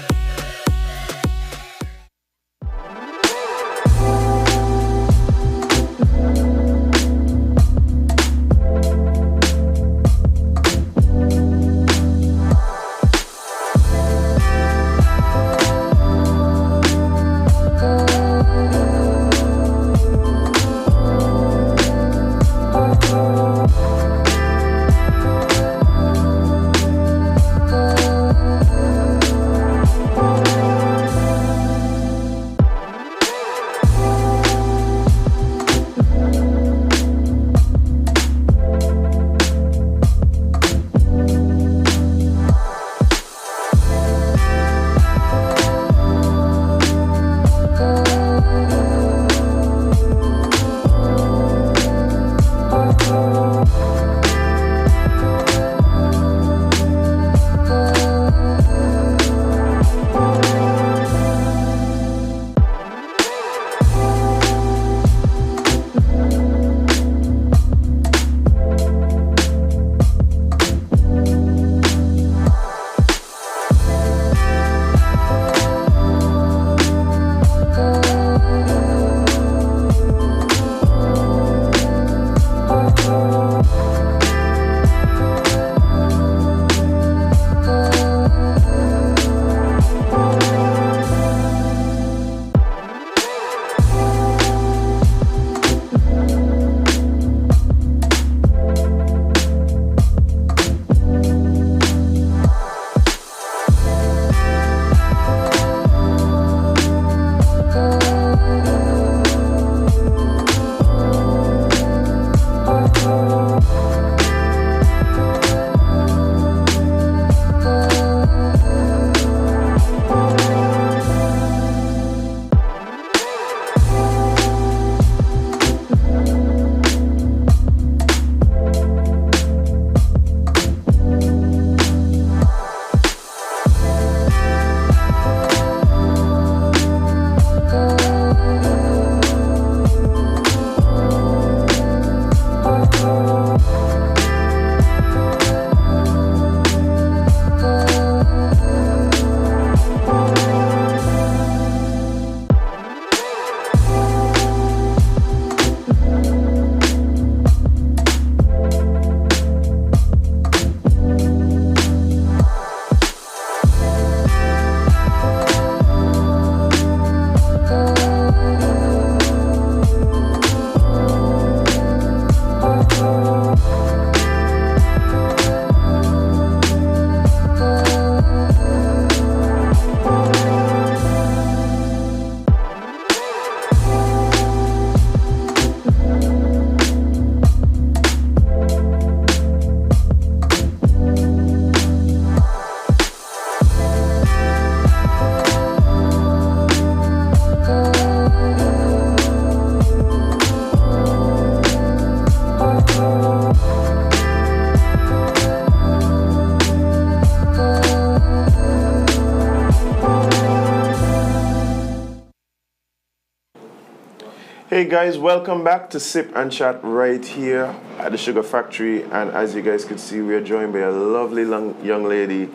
Hey guys, welcome back to Sip and Chat right here at the Sugar Factory. And as you guys can see, we are joined by a lovely young lady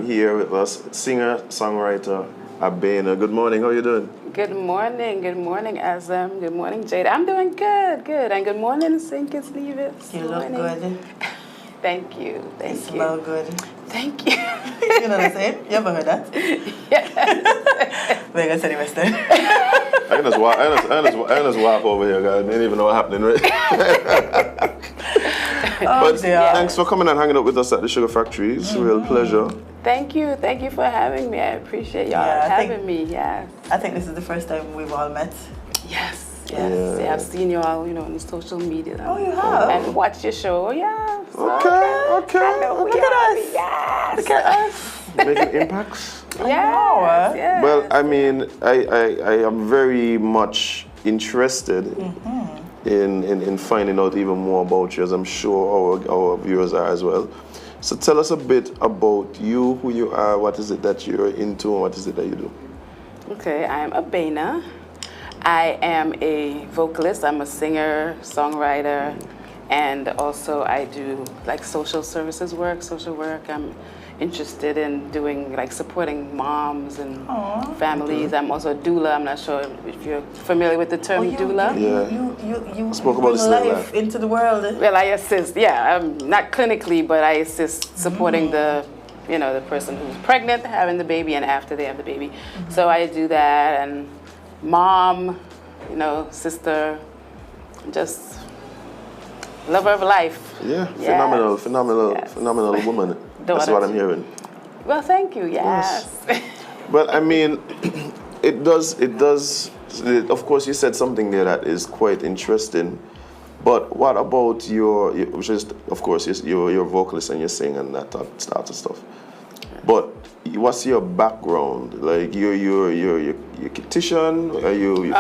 here with us, singer, songwriter, Abena. Good morning, how you doing? Good morning, Azem. Good morning, Jade. I'm doing good. And good morning, St. Kitts Nevis. You look good. Thank you. You smell good. Thank you. You know what I'm saying? You ever heard that? Yeah. We're going to say Western. I just walk over here, guys. I didn't even know what happening, right? But thanks for coming and hanging out with us at the Sugar Factory. It's a real pleasure. Thank you for having me. I appreciate y'all having me. Yes. I think this is the first time we've all met. Yes. Yeah, I've seen you all, on the social media. Oh, you have? And watched your show. Yeah. Okay. Look at us. Yes. Look at us. Making impacts. Yes. Well, I mean, I am very much interested in finding out even more about you, as I'm sure our viewers are as well. So tell us a bit about you, who you are, what is it that you're into, and what is it that you do? Okay, I'm Abena. I am a vocalist. I'm a singer, songwriter, and also I do like social work. I'm interested in doing supporting moms and families. I'm also a doula. I'm not sure if you're familiar with the term doula. You spoke about bring life into the world. Well, I assist. Yeah, I'm not clinically, but I assist supporting the person who's pregnant, having the baby, and after they have the baby. So I do that, and mom, sister, just lover of life. Yeah, Yes. phenomenal woman. That's what I'm hearing. Well, thank you. Yes. Well, I mean, it does. Of course, you said something there that is quite interesting. But what about you're a vocalist and you sing and that type of stuff. But what's your background? Like you're a beautician? Are you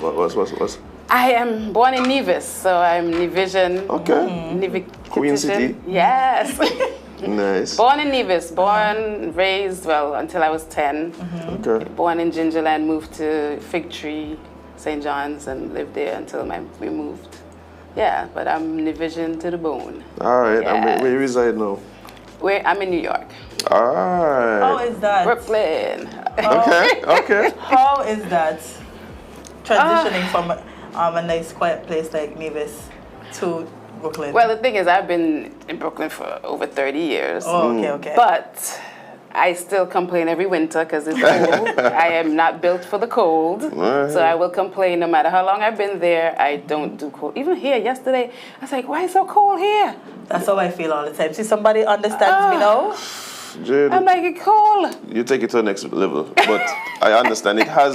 what's? I am born in Nevis, so I'm Nevision. Okay. Nevis. Queen City? Yes. Nice. Born in Nevis, raised, until I was 10. Okay. Born in Gingerland, moved to Fig Tree, St. John's, and lived there until we moved. Yeah, but I'm Nevision to the bone. All right. Yes. And where you reside now? I'm in New York. All right. How is that? Brooklyn. Okay. How is that? Transitioning from a nice quiet place like Nevis to Brooklyn. Well, the thing is, I've been in Brooklyn for over 30 years. Oh, okay. But I still complain every winter because it's cold. I am not built for the cold. So I will complain no matter how long I've been there. I don't do cold. Even here yesterday, I was like, why is it so cold here? That's how I feel all the time. See, somebody understands me now. Jade, I'm like, it's cold. you take it to the next level, but I understand it has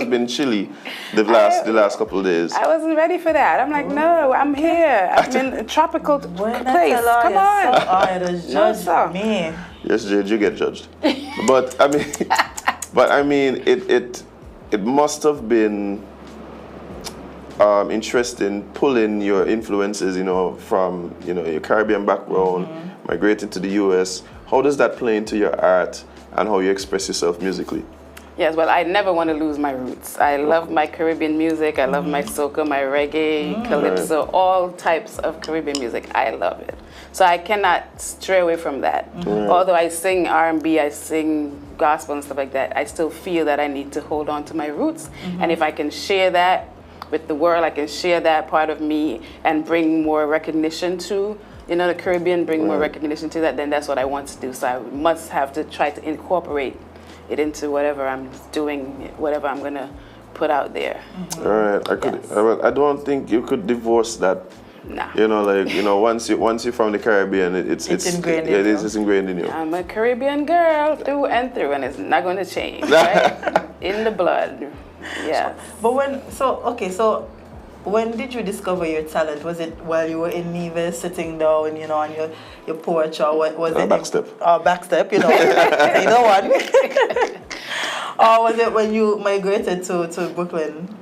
been chilly the last couple of days. I wasn't ready for that. I'm like, no, I'm here. I'm in a tropical place. Come on. Judge me. Yes, Jade, you get judged. But I mean, it must have been interesting pulling your influences, from your Caribbean background, migrating to the US. How does that play into your art and how you express yourself musically? Yes, well, I never want to lose my roots. I love my Caribbean music. I love my soca, my reggae, calypso, all types of Caribbean music. I love it. So I cannot stray away from that. Although I sing R&B, I sing gospel and stuff like that, I still feel that I need to hold on to my roots. And if I can share that with the world, I can share that part of me and bring more recognition to the Caribbean, bring more recognition to that, then that's what I want to do. So I must have to try to incorporate it into whatever I'm doing, whatever I'm going to put out there. All right. I don't think you could divorce that. Nah. Once you're from the Caribbean, it's ingrained in you. It's ingrained in you. I'm a Caribbean girl through and through, and it's not going to change, right? In the blood. Yeah. But when did you discover your talent? Was it while you were in Nevis, sitting down, on your porch, or was it backstep? Backstep, one. Or was it when you migrated to Brooklyn?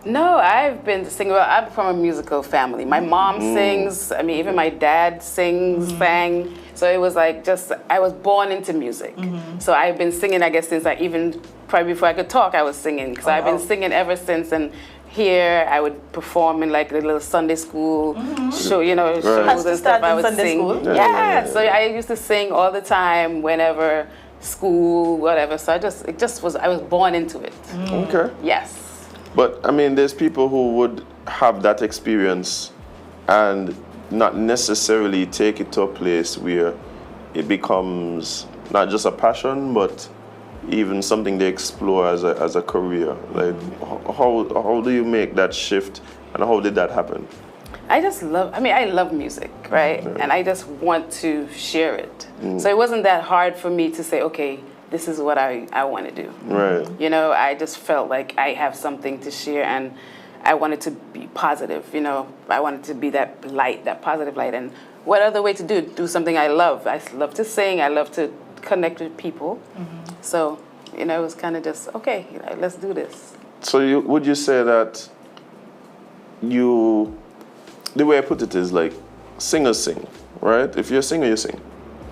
No, I've been singing. Well, I'm from a musical family. My mom sings. I mean, even my dad sings, sang. So it was like I was born into music. So I've been singing, I guess, since even probably before I could talk, I was singing. So I've been singing ever since. And here I would perform in like the little Sunday school show, shows and stuff. I would Sunday sing. school? Yeah. So I used to sing all the time, whenever school, whatever. So I was born into it. Okay. Yes. But I mean, there's people who would have that experience and not necessarily take it to a place where it becomes not just a passion, but even something they explore as a career. Like, how do you make that shift, and how did that happen? I love music, right? And I just want to share it. So it wasn't that hard for me to say, okay, this is what I want to do. Right. I just felt like I have something to share, and I wanted to be positive. I wanted to be that light, that positive light. And what other way to do something I love? I love to sing. I love to connect with people. So, it was kind of just, okay, let's do this. So would you say that the way I put it is like, singers sing, right? If you're a singer, you sing.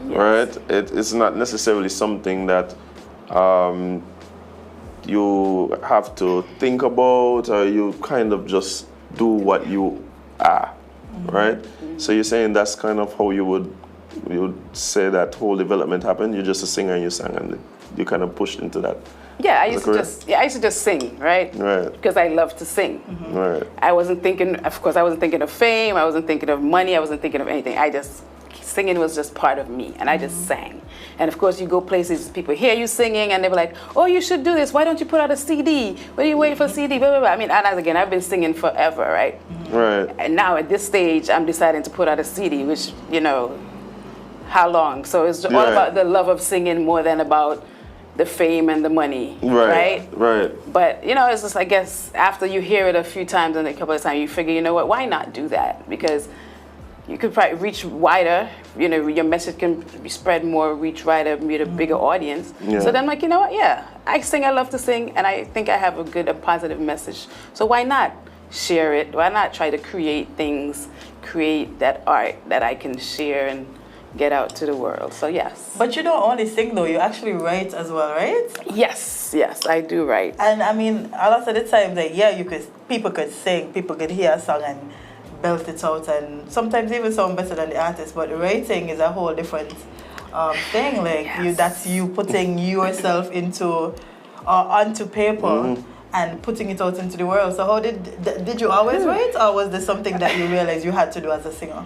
Yes. Right? It's not necessarily something that you have to think about, or you kind of just do what you are, right? So you're saying that's kind of how you would say that whole development happened. You're just a singer and you sang, and you kind of pushed into that. Yeah, I used to just sing, right? Right. Because I love to sing. Right. I wasn't thinking of fame. I wasn't thinking of money. I wasn't thinking of anything. Singing was just part of me, and I just sang. And of course, you go places, people hear you singing, and they were like, "Oh, you should do this. Why don't you put out a CD? What are you waiting for a CD?" Blah, blah, blah. I mean, and again, I've been singing forever, right? Right. And now at this stage, I'm deciding to put out a CD, which, how long? So it's all about the love of singing more than about the fame and the money, right? Right. But, it's just, I guess, after you hear it a few times and a couple of times, you figure, you know what, why not do that? Because you could probably reach wider, your message can spread more, reach wider, meet a bigger audience. Yeah. So then I'm like, you know what, I sing, I love to sing, and I think I have a positive message. So why not share it? Why not try to create that art that I can share and get out to the world? So yes. But you don't only sing though, you actually write as well, right? Yes, I do write. And I mean, a lot of the time people could sing, people could hear a song and belt it out, and sometimes even sound better than the artist, but writing is a whole different thing. Like, that's you putting yourself onto paper and putting it out into the world. So how did you always write, or was this something that you realized you had to do as a singer?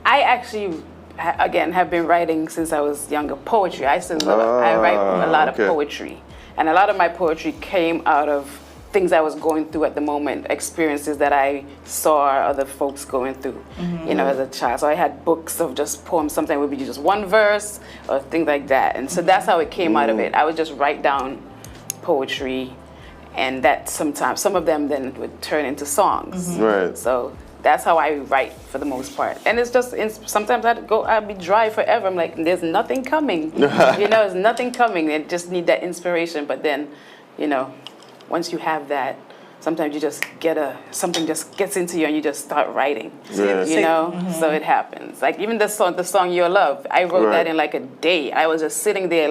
I actually, again, have been writing since I was younger. Poetry. I write a lot of poetry, and a lot of my poetry came out of things I was going through at the moment, experiences that I saw other folks going through, as a child. So I had books of just poems. Sometimes it would be just one verse or things like that. And so that's how it came out of it. I would just write down poetry, and that sometimes, some of them then would turn into songs. Right. So that's how I write for the most part. And it's just, sometimes I'd be dry forever. I'm like, there's nothing coming. There's nothing coming. I just need that inspiration. But then, once you have that, sometimes you just something just gets into you and you just start writing. Yes. So it happens. Like even the song Your Love, I wrote that in like a day. I was just sitting there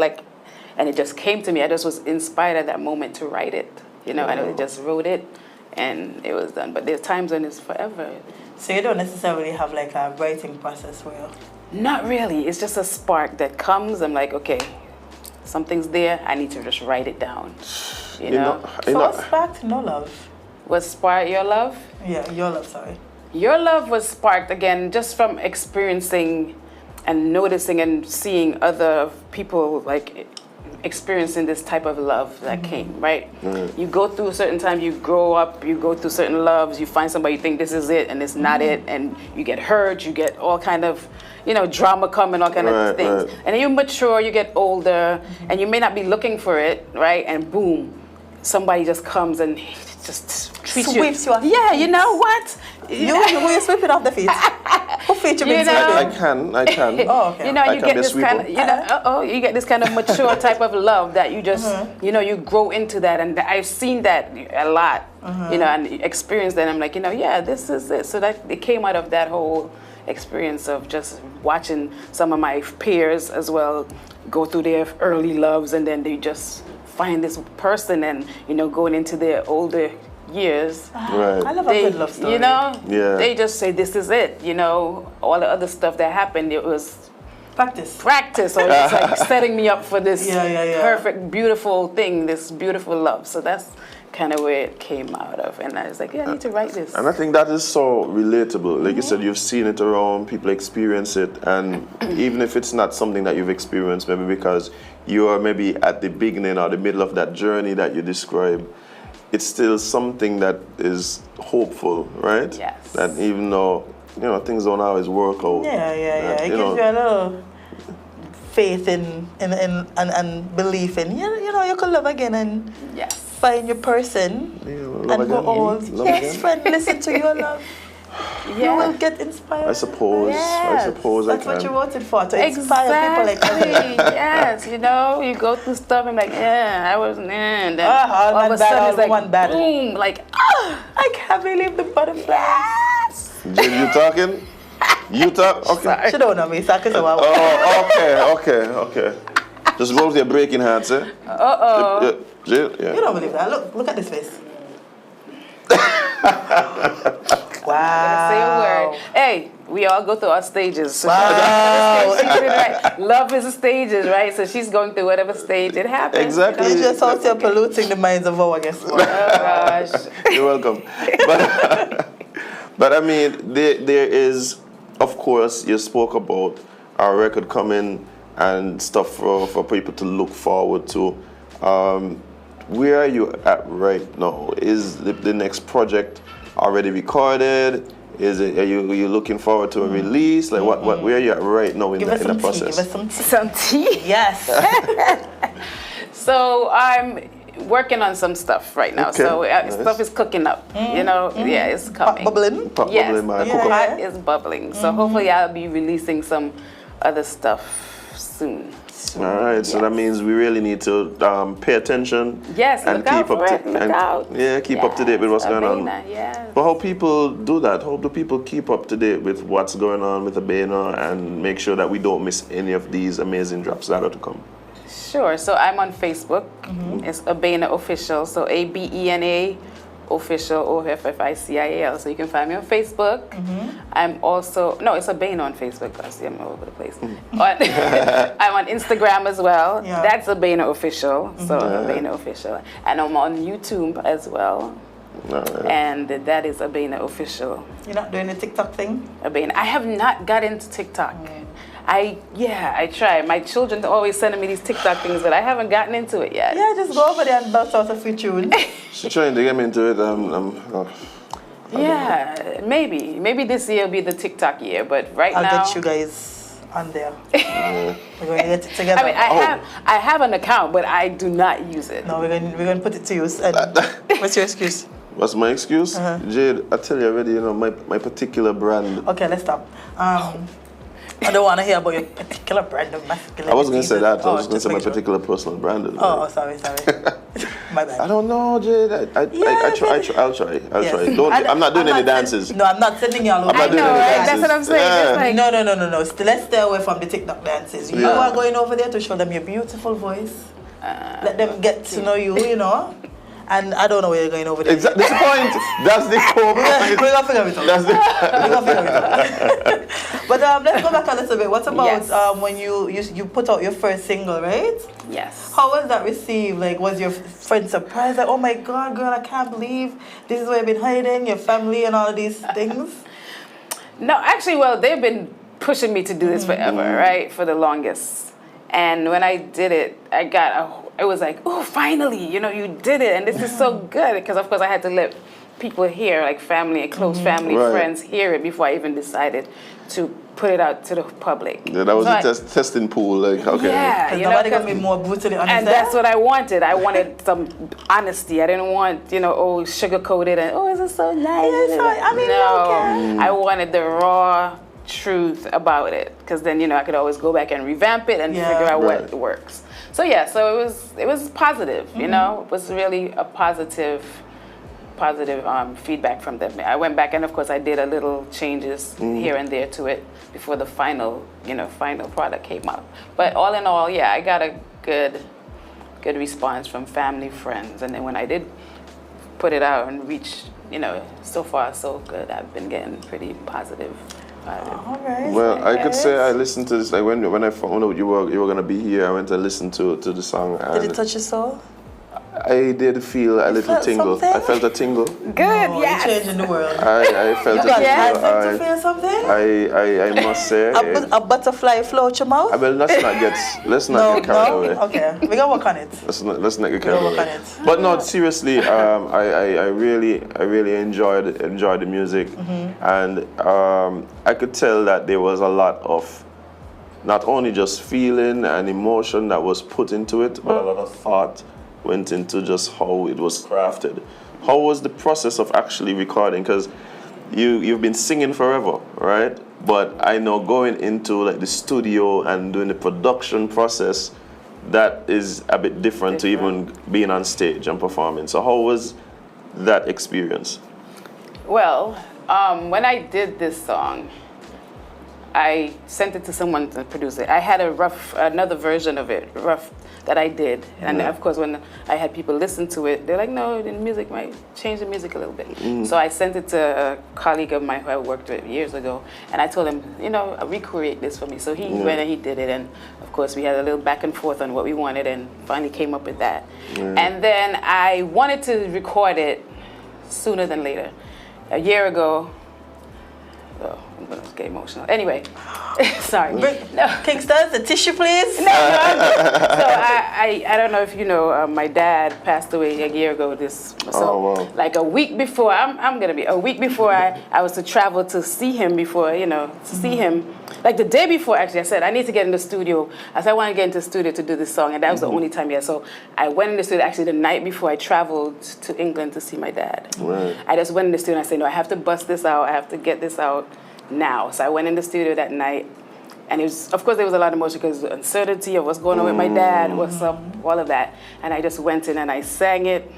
and it just came to me. I just was inspired at that moment to write it, and I just wrote it and it was done. But there's times when it's forever. So you don't necessarily have like a writing process for you? Not really. It's just a spark that comes. I'm like, okay, something's there. I need to just write it down. So what sparked No Love? Was sparked Your Love? Yeah, Your Love, sorry. Your Love was sparked, again, just from experiencing and noticing and seeing other people, like, experiencing this type of love that came, right? You go through certain times, you grow up, you go through certain loves, you find somebody, you think this is it, and it's not it, and you get hurt, you get all kind of, drama coming, all kind of things. Right. And then you mature, you get older, and you may not be looking for it, right? And boom, somebody just comes and just treats sweeps you off. Yeah, you know what? You sweep it off the feet. Who feature You being know? I can. Oh, okay. You know, I you can get be a this kind of, sweeper. you get this kind of mature type of love that you just, you know, you grow into that. And I've seen that a lot, you know, and experienced that. I'm like, you know, yeah, this is it. So that it came out of that whole experience of just watching some of my peers as well go through their early loves, and then they just find this person, and, you know, going into their older years. Right. I love a good love story. You know, Yeah. they just say this is it. You know, all the other stuff that happened, it was practice, or it's like setting me up for this perfect, beautiful thing, this beautiful love. So that's kind of where it came out of, and I was like, yeah, I need to write this. And I think that is so relatable. Like you said, you've seen it around, people experience it, and even if it's not something that you've experienced, maybe because you are maybe at the beginning or the middle of that journey that you describe, it's still something that is hopeful, right? Yes. That even though, you know, things don't always work out. It gives you a little faith in and belief in, you know, you can love again and find your person and go old. Yes, friend, listen to your love. You will get inspired. I suppose That's what you wrote it for, to inspire people like that. Yes, you know, you go through stuff and like, I was, and then all of a sudden it's like, boom, like, I can't believe the butterflies. Yes. Jade, you talking? You talk? Okay. Sorry. She don't know me, so I can say, okay. Just roll with your breaking hands, eh? Jade, yeah. You don't believe that. Look at this face. Wow. Say a word. Hey, we all go through our stages. So wow. she did it right. Love is a stages, right? So she's going through whatever stage it happens. Exactly. You just out here polluting the minds of our guests. Oh gosh. You're welcome. But I mean, there is, of course, you spoke about our record coming and stuff for people to look forward to. Where are you at right now? Is the next project already recorded? Are you looking forward to a release? Like what? Where are you at right now in the process? Give us some tea. Yes. So I'm working on some stuff right now. Okay. So stuff is cooking up. You know, yeah, it's coming. Bubbling. Bubbling, man. Pot is bubbling. So hopefully I'll be releasing some other stuff soon. All right, so that means we really need to pay attention. Yes, and look out for it. Look out. Yeah, keep up to date with what's going on. Yes. But how people do that? How do people keep up to date with what's going on with Abena and make sure that we don't miss any of these amazing drops that are to come? Sure. So I'm on Facebook. It's Abena Official. So ABENA Official, OFFICIAL. So you can find me on Facebook. I'm also, no, it's Abena on Facebook. I see I'm all over the place. I'm on Instagram as well. Yeah. That's Abena Official. So Abena Official. And I'm on YouTube as well. And that is Abena Official. You're not doing the TikTok thing? Abena. I have not got into TikTok. I try. My children are always sending me these TikTok things, but I haven't gotten into it yet. Yeah, just go over there and bust out a few tunes. She's trying to get me into it. Yeah, maybe. Maybe this year will be the TikTok year, but right now... I'll get you guys on there. We're going to get it together. I mean, I have an account, but I do not use it. No, we're going to put it to use. And what's your excuse? What's my excuse? Jade, I tell you already, you know, my particular brand. Okay, let's stop. I don't want to hear about your particular brand of masculinity. I wasn't going to say that. I was going to say my sure. particular personal brand. Oh, sorry. My bad. I don't know, Jade. I'll try. I'm not doing any dances. No, I'm not sending you all over. I'm not doing any dances. That's what I'm saying. Yeah. Like, No. Let's stay away from the TikTok dances. You are going over there to show them your beautiful voice. Let them get to know you, you know. And I don't know where you're going over there. Exactly. That's the point. That's the core point. We're going to figure it out. But let's go back a little bit. What about when you put out your first single, right? Yes. How was that received? Like, was your friend surprised? Like, oh my God, girl, I can't believe this is where you've been hiding, your family and all of these things? No, actually, well, they've been pushing me to do this forever, right? For the longest. And when I did it, it was like, oh, finally, you know, you did it. And this is so good. Because, of course, I had to let people hear, like family, close family, friends hear it before I even decided to put it out to the public. Yeah, that was a testing pool. Like, okay. Yeah. Because nobody can be more brutally honest. And that's what I wanted. I wanted some honesty. I didn't want, sugar-coated and, oh, this is so nice. I mean, no, I wanted the raw truth about it, because then, you know, I could always go back and revamp it and figure out what works. So yeah, so it was positive, you know, it was really a positive feedback from them. I went back and of course I did a little changes here and there to it before the final product came out. But all in all, yeah, I got a good response from family, friends, and then when I did put it out and reach, you know, so far so good. I've been getting pretty positive. All right. Well, I could say I listened to this, like when I found out you were gonna be here, I went to listen to the song. And did it touch your soul? I did feel a little tingle. Something? I felt a tingle. Good, yes. You're changing the world. I felt you a got tingle. Azem to feel something? I must say. A butterfly float your mouth? Well, let's not get carried away. Okay, we gotta work on it. Let's not get carried away. But no, seriously, I really enjoyed the music, and I could tell that there was a lot of not only just feeling and emotion that was put into it, but a lot of thought went into just how it was crafted. How was the process of actually recording? Because you've been singing forever, right? But I know going into like the studio and doing the production process, that is a bit different to even being on stage and performing. So how was that experience? Well, when I did this song, I sent it to someone to produce it. I had another version of it, that I did. And of course, when I had people listen to it, they're like, no, the music might change the music a little bit. So I sent it to a colleague of mine who I worked with years ago, and I told him, you know, recreate this for me. So he went and he did it, and of course, we had a little back and forth on what we wanted, and finally came up with that. And then I wanted to record it sooner than later. A year ago, I'm going to get emotional. Anyway, sorry. Kingston, the tissue, please. So I don't know if you know, my dad passed away a year ago. Like a week before, I'm going to be a week before I was to travel to see him before, you know, to see him. Like the day before, actually, I said, I need to get in the studio. I said, I want to get into the studio to do this song. And that was the only time yet. So I went in the studio actually the night before I traveled to England to see my dad. Right. I just went in the studio and I said, no, I have to bust this out. I have to get this out now. So I went in the studio that night. And it was, of course, there was a lot of emotion because the uncertainty of what's going on with my dad, what's up, all of that. And I just went in and I sang it.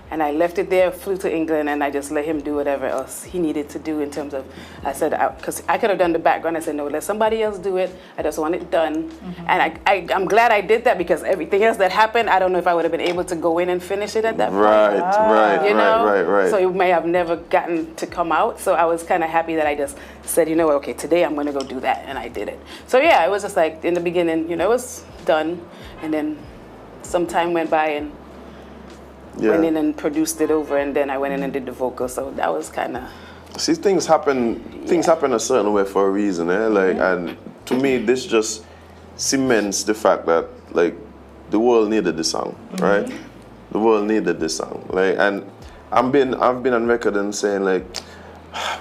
And I left it there, flew to England, and I just let him do whatever else he needed to do in terms of, I said, because I could have done the background. I said, no, let somebody else do it. I just want it done. And I'm glad I did that because everything else that happened, I don't know if I would have been able to go in and finish it at that point. Right. So it may have never gotten to come out. So I was kind of happy that I just said, you know what, okay, today I'm going to go do that. And I did it. So yeah, it was just like in the beginning, you know, it was done. And then some time went by and went in and produced it over, and then I went in and did the vocal. So that was kind of. See, things happen a certain way for a reason, eh? Like, and to me, this just cements the fact that like the world needed this song, right? The world needed this song, like, and I've been on record and saying like,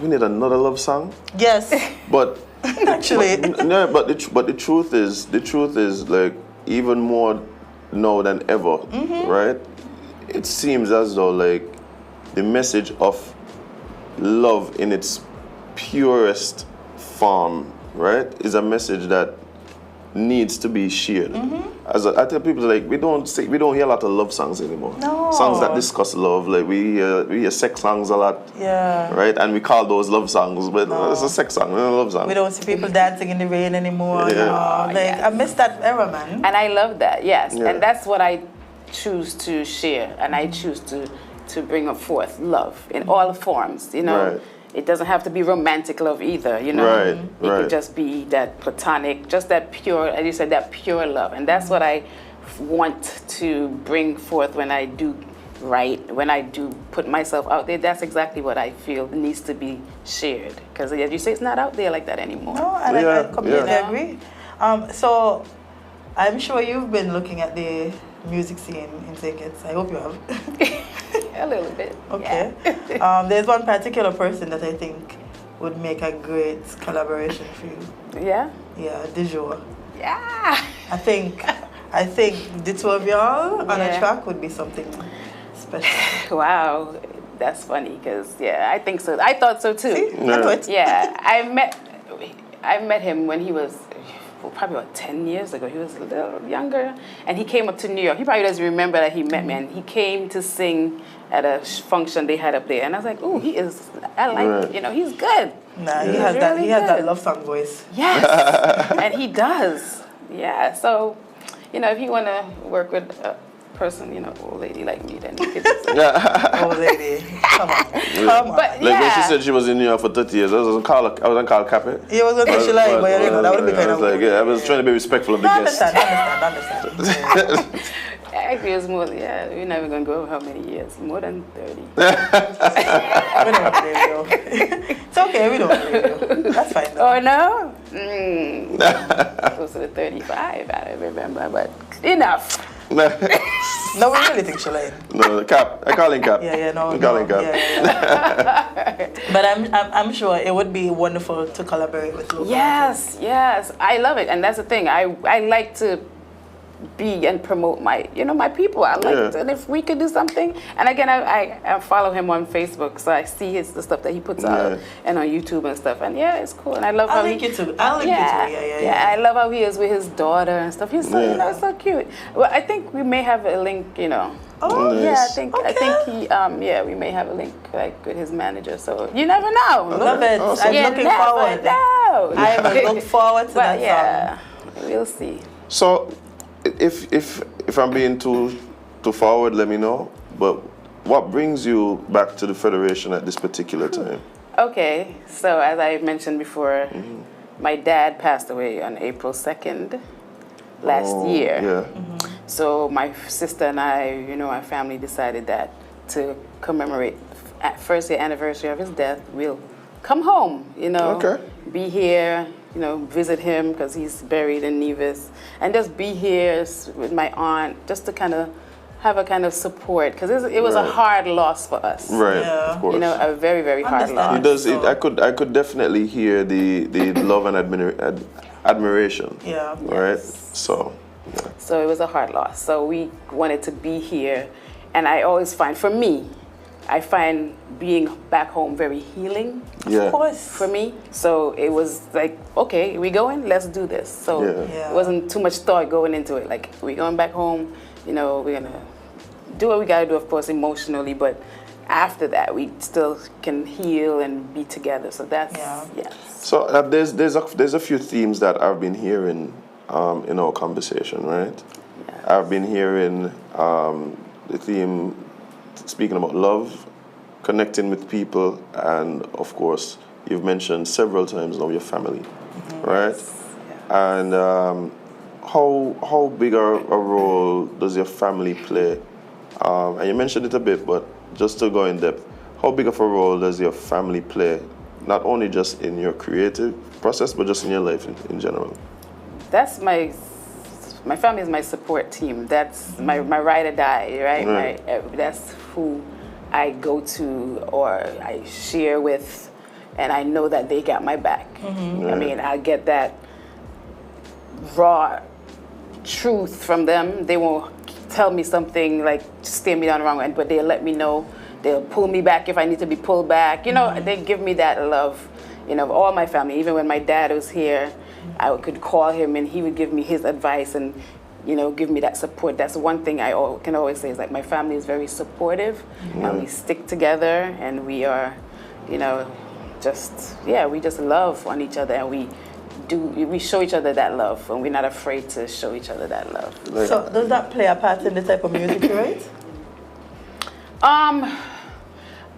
we need another love song. Yes. But actually, but the truth is like even more now than ever, right? It seems as though like the message of love in its purest form, right, is a message that needs to be shared. As I tell people, like we don't hear a lot of love songs anymore. No. Songs that discuss love, like we hear sex songs a lot. Yeah. Right, and we call those love songs, but it's a sex song, not a love song. We don't see people dancing in the rain anymore. Yeah. I miss that era, man. And I love that. Yes, and that's what I choose to share, and I choose to bring up forth love in all forms, you know. It doesn't have to be romantic love either, you know. It could just be that platonic, just that pure, as you said, that pure love. And that's what I want to bring forth when I do write, when I do put myself out there. That's exactly what I feel needs to be shared. Because as you say, it's not out there like that anymore. No, and I completely agree. So I'm sure you've been looking at the music scene in Tickets. I hope you have. A little bit. Okay. There's one particular person that I think would make a great collaboration for you. Yeah? Yeah, Dijon. Yeah. I think the two of y'all on a track would be something special. Wow. That's funny because, I think so. I thought so too. See? I know it. Yeah. I met him when he was probably about 10 years ago. He was a little younger, and he came up to New York. He probably doesn't remember that he met me, and he came to sing at a function they had up there. And I was like, "Ooh, he is. I like, he's good." Nah, he has that love song voice. Yes, and he does. Yeah, so, if you want to work with a person, old lady like me, then you could do something. Old lady, come on. But, Like when she said she was in New York for 30 years, I was on Carl Cappy. You was going to say she lied, but that would be kind of... I was trying to be respectful of the guests. Understand. Actually, it was more, we're never going to go over how many years. More than 30. We don't want to radio. It's okay, we don't want to radio. That's fine, though. Oh, no? Close to the 35, I don't remember, but enough. No, we really think she lied. No, Cap. I call him Cap. No. I call him Cap. Yeah. But I'm sure it would be wonderful to collaborate with local artists. Yes. I love it. And that's the thing. I like to be and promote my people. I like to, and if we could do something. And again, I follow him on Facebook, so I see the stuff that he puts out and on YouTube and stuff. And it's cool. And I love how I'll link you too. Yeah. I love how he is with his daughter and stuff. He's so so cute. Well, I think we may have a link. Oh, nice. I think he we may have a link like with his manager. So you never know. Love it. Awesome. I'm looking forward. I will look forward to that song. We'll see. So, if I'm being too forward, let me know. But what brings you back to the Federation at this particular time? Okay, so as I mentioned before, my dad passed away on April 2nd last year. Yeah. So my sister and I, our family decided that to commemorate first year anniversary of his death, we'll come home, be here, visit him because he's buried in Nevis, and just be here with my aunt, just to kind of have a kind of support, because it was a hard loss for us. Right, of course. A very, very hard loss. I could definitely hear the love and admiration. Yeah. Right. So it was a hard loss. So we wanted to be here, and I always find, for me, I find being back home very healing. Of course. For me. So it was like, okay, we going? Let's do this. So it wasn't too much thought going into it. Like, we going back home, we're going to do what we got to do, of course, emotionally, but after that, we still can heal and be together. So that's, So there's a few themes that I've been hearing in our conversation, right? Yes. I've been hearing the theme speaking about love, connecting with people, and of course, you've mentioned several times now your family, right? Yes. And how big a role does your family play? And you mentioned it a bit, but just to go in depth, how big of a role does your family play, not only just in your creative process, but just in your life in general? That's my family is my support team. That's my ride or die, right? That's who I go to or I share with, and I know that they got my back. I mean, I get that raw truth from them. They won't tell me something like steer me down the wrong way, but they'll let me know. They'll pull me back if I need to be pulled back. They give me that love, all my family. Even when my dad was here, I could call him and he would give me his advice and, give me that support. That's one thing I can always say is like my family is very supportive and we stick together and we are, we just love on each other and we show each other that love and we're not afraid to show each other that love. So does that play a part in the type of music you write?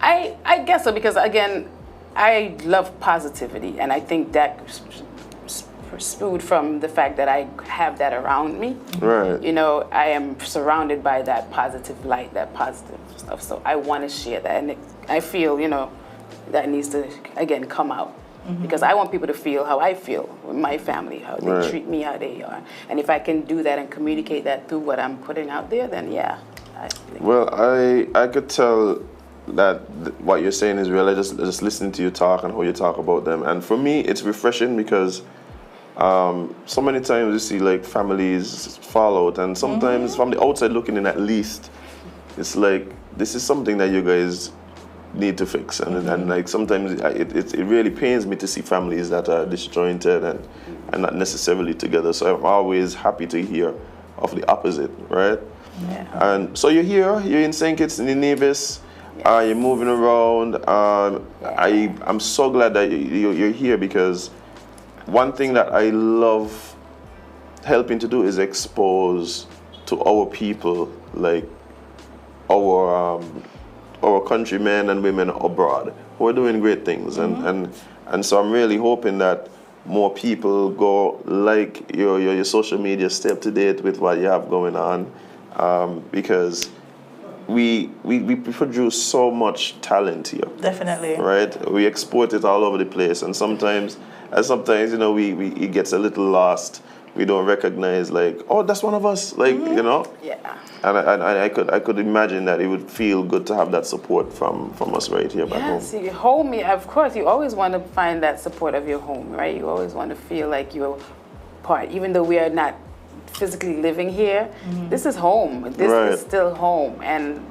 I guess so, because again, I love positivity and I think that spewed from the fact that I have that around me. Right. I am surrounded by that positive light, that positive stuff. So I want to share that. And I feel, that needs to, again, come out. Because I want people to feel how I feel with my family, how they treat me, how they are. And if I can do that and communicate that through what I'm putting out there, then Well, I could tell that what you're saying is real. I just listening to you talk and how you talk about them. And for me, it's refreshing because so many times you see like families fall out, and sometimes from the outside looking in, at least, it's like this is something that you guys need to fix, and like sometimes it really pains me to see families that are disjointed and not necessarily together. So I'm always happy to hear of the opposite, right? Yeah. And so you're here, you're in St. Kitts in Nevis, you're moving around. I'm so glad that you're here, because one thing that I love helping to do is expose to our people, like our countrymen and women abroad who are doing great things, and so I'm really hoping that more people go like your social media, stay up to date with what you have going on, because we produce so much talent here. Definitely. Right? We export it all over the place, and sometimes you know, it gets a little lost. We don't recognize, like, oh, that's one of us, like, you know. Yeah. And I could imagine that it would feel good to have that support from us right here back home. Yes, you home. Of course, you always want to find that support of your home, right? You always want to feel like you're part, even though we are not physically living here. This is home. This is still home, and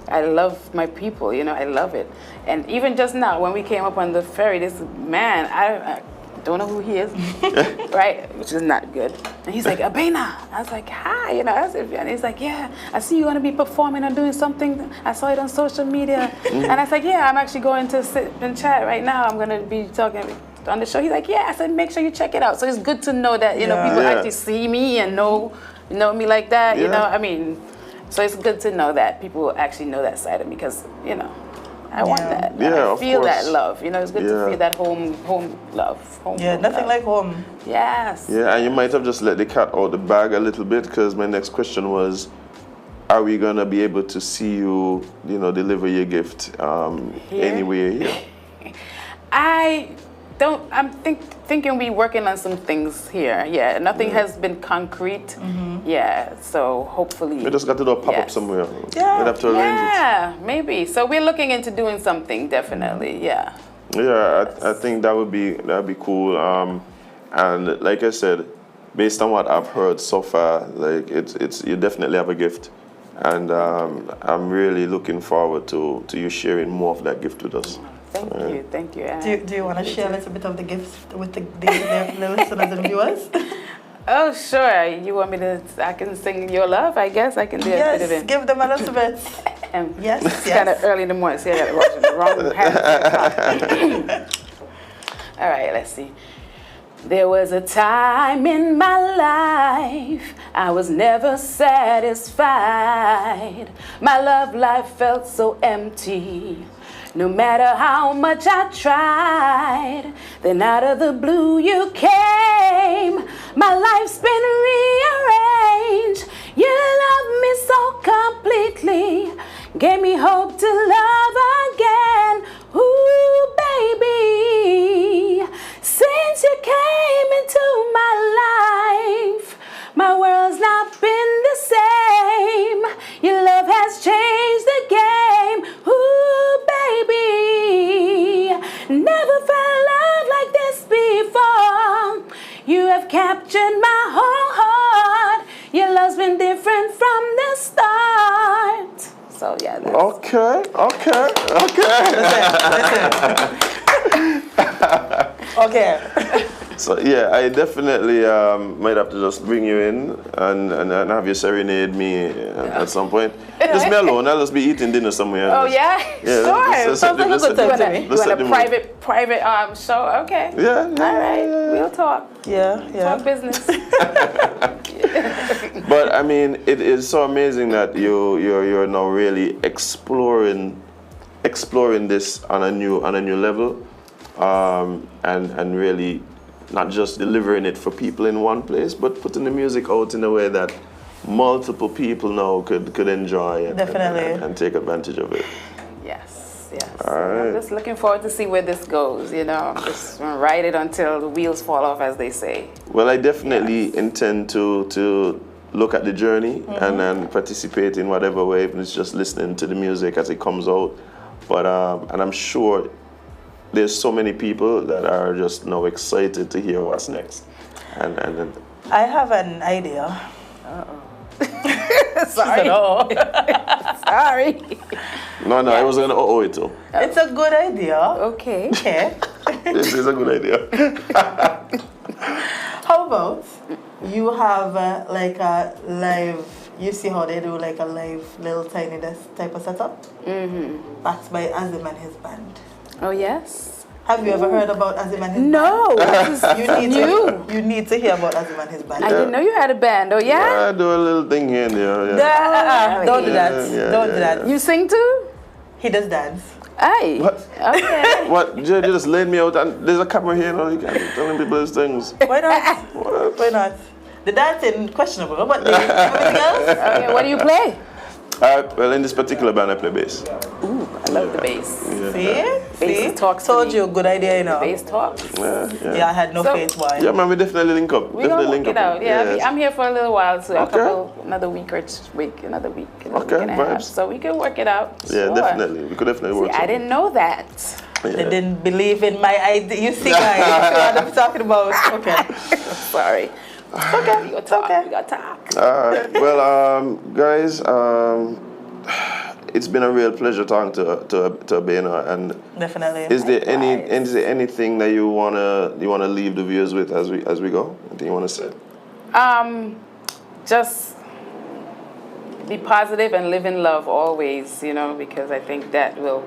I love my people. You know, I love it. And even just now, when we came up on the ferry, this man, I don't know who he is, right? Which is not good. And he's like, Abena. I was like, hi, you know. And he's like, yeah, I see you're going to be performing or doing something. I saw it on social media. And I was like, yeah, I'm actually going to sit and chat right now. I'm going to be talking on the show. He's like, yeah. I said, make sure you check it out. So it's good to know that, you know, people actually see me and know me like that, you know. I mean, so it's good to know that people actually know that side of me, because, you know, I want that. Yeah, I feel that love. You know, it's good to feel that home love. Nothing love. like home. Yes. Yeah, and you might have just let the cat out of the bag a little bit, because my next question was, are we gonna be able to see you, you know, deliver your gift anywhere here? I'm thinking we're working on some things here. Yeah, nothing has been concrete. Yeah, so hopefully. We just got to do a pop-up somewhere. Yeah. We'd have to arrange it. Yeah, maybe. So we're looking into doing something, definitely. Yeah. Yeah, I think that'd be cool. And like I said, based on what I've heard so far, like it's you definitely have a gift, and I'm really looking forward to you sharing more of that gift with us. Thank you. Do you want to share a little bit of the gifts with the listeners and viewers? Oh, sure. You want me to? I can sing Your Love, I guess. I can do a bit of it. Yes, give them a little bit. Yes, It's kind of early in the morning, so I got to watch the wrong hand. All right, let's see. There was a time in my life I was never satisfied. My love life felt so empty, no matter how much I tried. Then out of the blue you came. My life's been rearranged. You love me so completely, gave me hope to love again. Ooh, baby, since you came into my life, my world's not been the same. Your love has changed the game. Ooh, baby, never felt love like this before. You have captured my whole heart. Your love's been different from the start. So yeah. Okay. Okay. So yeah, I definitely might have to just bring you in and have you serenade me at some point. Just me alone. I'll just be eating dinner somewhere. Oh yeah, sure. Something good to you want a private show? Okay. Yeah. All right, we'll talk. Yeah. Talk business. But I mean, it is so amazing that you're now really exploring this on a new level, and really not just delivering it for people in one place, but putting the music out in a way that multiple people now could enjoy and take advantage of it. Yes. All right. I'm just looking forward to see where this goes, you know. Just ride it until the wheels fall off, as they say. Well, I definitely intend to look at the journey and then participate in whatever way, even if it's just listening to the music as it comes out. But and I'm sure there's so many people that are just now excited to hear what's next. And I have an idea. Sorry. No. Sorry. No, I was going to owe it too. It's a good idea. Okay. Okay. This is a good idea. How about you have like a live, you see how they do like a live little tiny desk type of setup? Mm-hmm. Backed by Azem and his band. Oh, yes. Have you ever heard about Azem and his band? No. You need to hear about Azem and his band. I didn't know you had a band. Oh, yeah? Yeah, I do a little thing here and there. Yeah. Don't do that. Don't do that. You sing too? He does dance. Aye. What? Okay. What? Jade, you just laid me out and there's a camera here, you can't be telling people these things. Why not? What? Why not? The dancing questionable, but everything else? Okay, what do you play? Well, in this particular band, I play bass. Ooh, I love the bass. Yeah. See? talks to Told me. you, good idea, you know. Bass talks. Yeah, I had no So- faith, boy. Yeah, man, we definitely link up. We're Definitely gonna link work it up. out. Yeah, Yes. I'm here for a little while, so Okay. another week or another week. Okay, and a half. vibes. So we can work it out. Yeah, Sure. definitely. We could definitely work See, I something. didn't know that. They didn't believe in my idea. You see, guys, you see what I'm talking about. Okay. Sorry. Okay. We got talk. Okay. We got talk. Well, guys, it's been a real pleasure talking to Abena. And Definitely. is there Likewise. anything that you wanna leave the viewers with as we go? Anything you wanna say? Just be positive and live in love always, because I think that will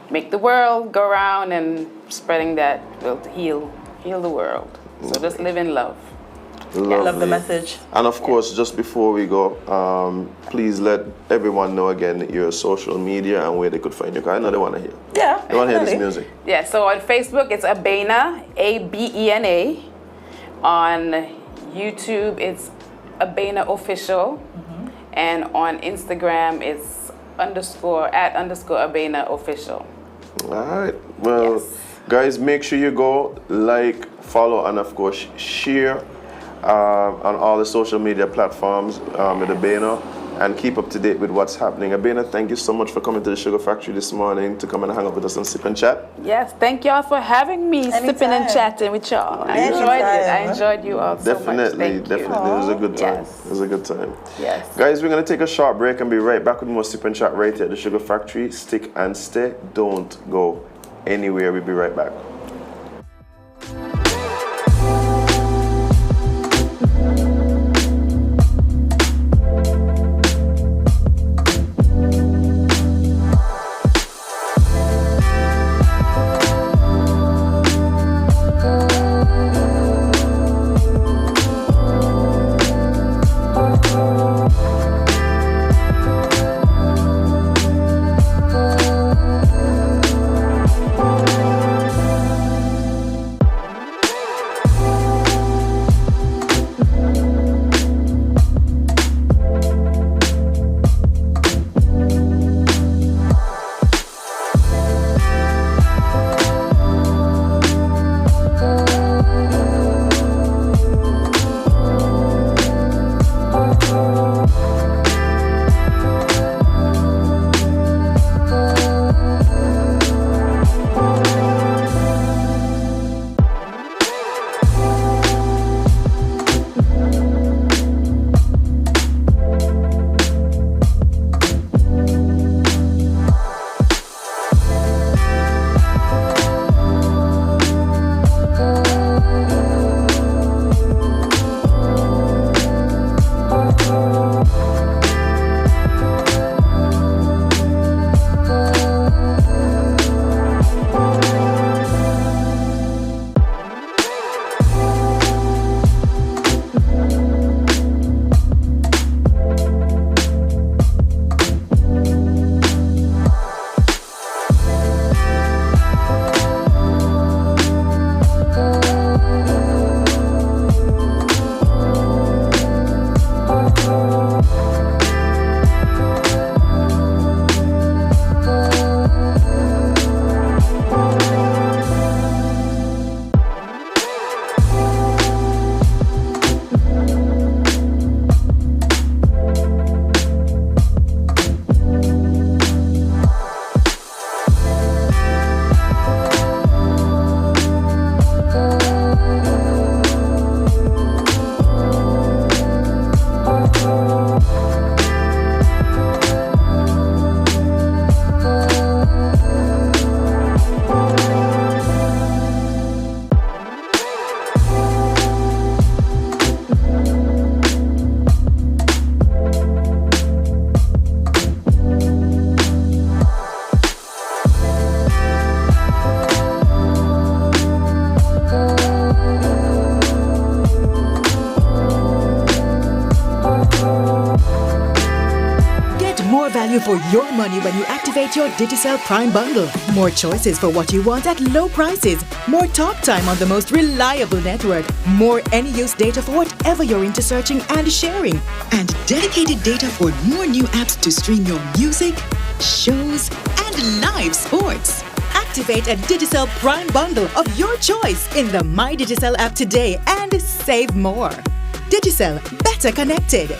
make the world go round, and spreading that will heal the world. So just live in love. Love the message. And of course, just before we go, please let everyone know again your social media and where they could find you. 'Cause I know they want to hear. Yeah. They want to hear this definitely. music. Yeah, so on Facebook, it's Abena, Abena. On YouTube, it's Abena Official. And on Instagram, it's @_Abena Official. All right. Well, Yes. guys, make sure you go like, follow, and of course share on all the social media platforms with Abena, and keep up to date with what's happening. Abena, thank you so much for coming to the Sugar Factory this morning to come and hang out with us and sip and chat. Yes, thank y'all for having me, sipping and Anytime. chatting with y'all. I Anytime. enjoyed it. I enjoyed you all so much. Definitely, Thank you. definitely. It was a good time. Yes. It was a good time. Yes. Guys, we're going to take a short break and be right back with more Sip and Chat right here at the Sugar Factory. Stick and stay. Don't go anywhere. We'll be right back. for your money when you activate your Digicel Prime bundle. More choices for what you want at low prices. More talk time on the most reliable network. More any-use data for whatever you're into searching and sharing. And dedicated data for more new apps to stream your music, shows, and live sports. Activate a Digicel Prime bundle of your choice in the My Digicel app today and save more. Digicel, better connected.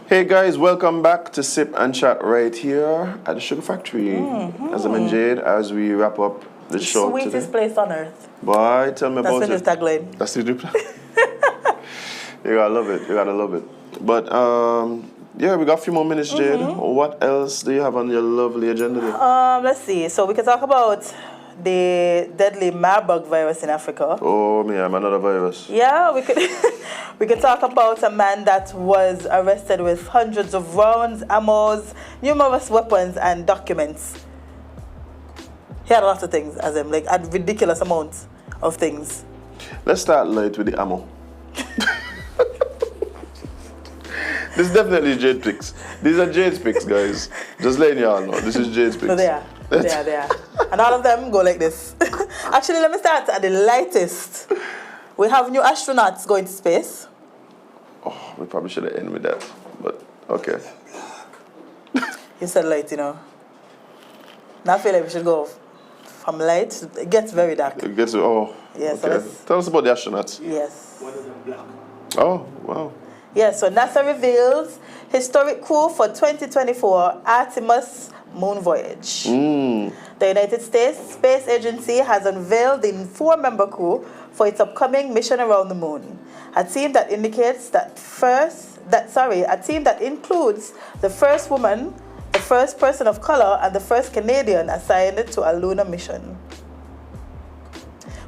Hey guys, welcome back to Sip and Chat right here at the Sugar Factory. Azem and Jade, as we wrap up the show Sweetest today. place on earth. Boy, tell me about it. That's the new tagline. That's the new plan. You gotta love it. You gotta love it. But yeah, we got a few more minutes, Jade. What else do you have on your lovely agenda there? Let's see. So we can talk about the deadly Marburg virus in Africa. Oh, me, I'm another virus. Yeah, we could we could talk about a man that was arrested with hundreds of rounds, ammos, numerous weapons, and documents. He had a lot of things, Azem, like a ridiculous amount of things. Let's start light with the ammo. This is definitely Jade picks. These are Jade's picks, guys. Just letting you all know. This is Jade's picks. So they are. They are. And all of them go like this. Actually, let me start at the lightest. We have new astronauts going to space. Oh, we probably should have ended with that. But, okay. You said light, you know. Now I feel like we should go from light. It gets very dark. It gets, oh. Yeah, so okay. Tell us about the astronauts. Yes. One of them black. Oh, wow. Yeah, so NASA reveals historic coup for 2024 Artemis moon voyage. The United States Space Agency has unveiled the 4-member crew for its upcoming mission around the moon. A team that includes the first woman, the first person of color, and the first Canadian assigned to a lunar mission.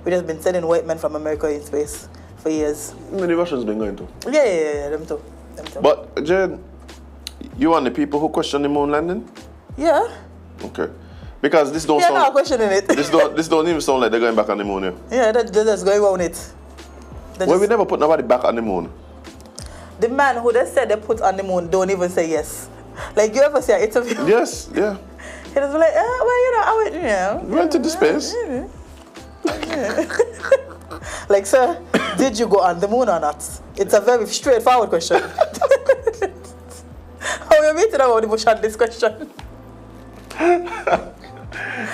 We've just been sending white men from America in space for years. Many Russians been going to. Yeah, them too. But, Jade, you want the people who question the moon landing? Yeah. Okay. Because this don't Yeah, sound... no questioning it. this don't even sound like they're going back on the moon here. Yeah, they're just going on it. Well, we never put nobody back on the moon. The man who they said they put on the moon don't even say yes. Like, you ever see an interview? Yes, yeah. He was like, well, you know, I went, We went to the space. Like, sir, did you go on the moon or not? It's a very straightforward question. How are you meeting about the bush on this question?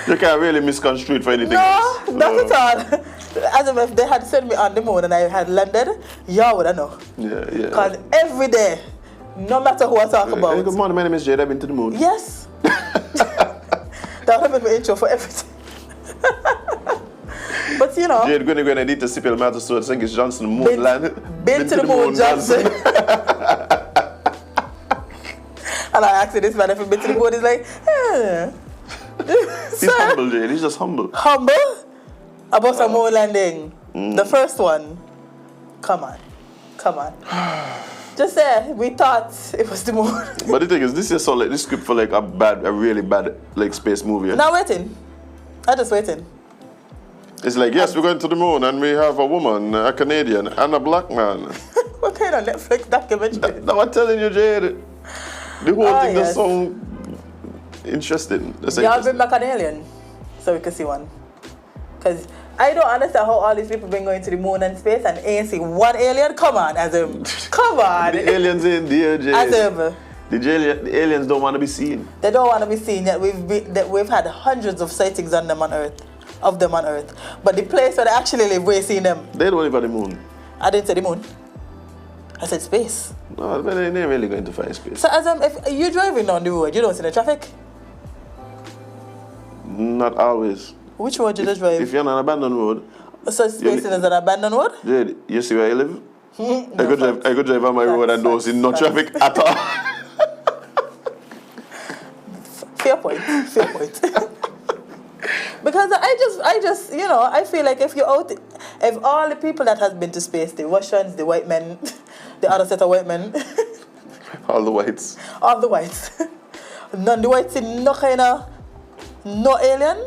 You can't really misconstrue it for anything No, else. not at all. As if they had sent me on the moon and I had landed, y'all would have known. Yeah. Because every day No matter who I talk about. Hey, good morning, my name is Jade. I've been to the moon. Yes. That would have been my intro for everything. But you know. Jade, going to need to sip your matter so I think it's Johnson Moonland. Been to the moon, Johnson. And I asked this man if he'd been to the moon. He's like, He's humble, Jade. He's just humble. Humble? About some moon landing. The first one. Come on. Just say we thought it was the moon. But the thing is, this is so like this script for like a really bad like space movie. Now waiting. I'm just waiting. It's like, yes, we're going to the moon and we have a woman, a Canadian, and a black man. What kind of Netflix documentary? Now I'm telling you, Jade, the whole thing yes. does sound interesting. Y'all bring back an alien so we can see one. Because I don't understand how all these people been going to the moon and space and ain't see one alien. Come on, Azem. Come on. The aliens ain't there, Jade. Azem. The aliens don't want to be seen. They don't want to be seen yet. We've had hundreds of sightings of them on Earth. But the place where they actually live, we're seeing them. They don't live on the moon. I didn't say the moon. I said space. No, but they ain't really going to find space. So Azem, if you're driving down the road, you don't see the traffic? Not always. Which road you just drive? If you're on an abandoned road. So space is an abandoned road? Jade, you see where I live? I could drive on my road and don't see no traffic at all. Fair point. Because I just, you know, I feel like if all the people that has been to space, the Russians, the white men, the other set of white men. All the whites. None the whites in no alien?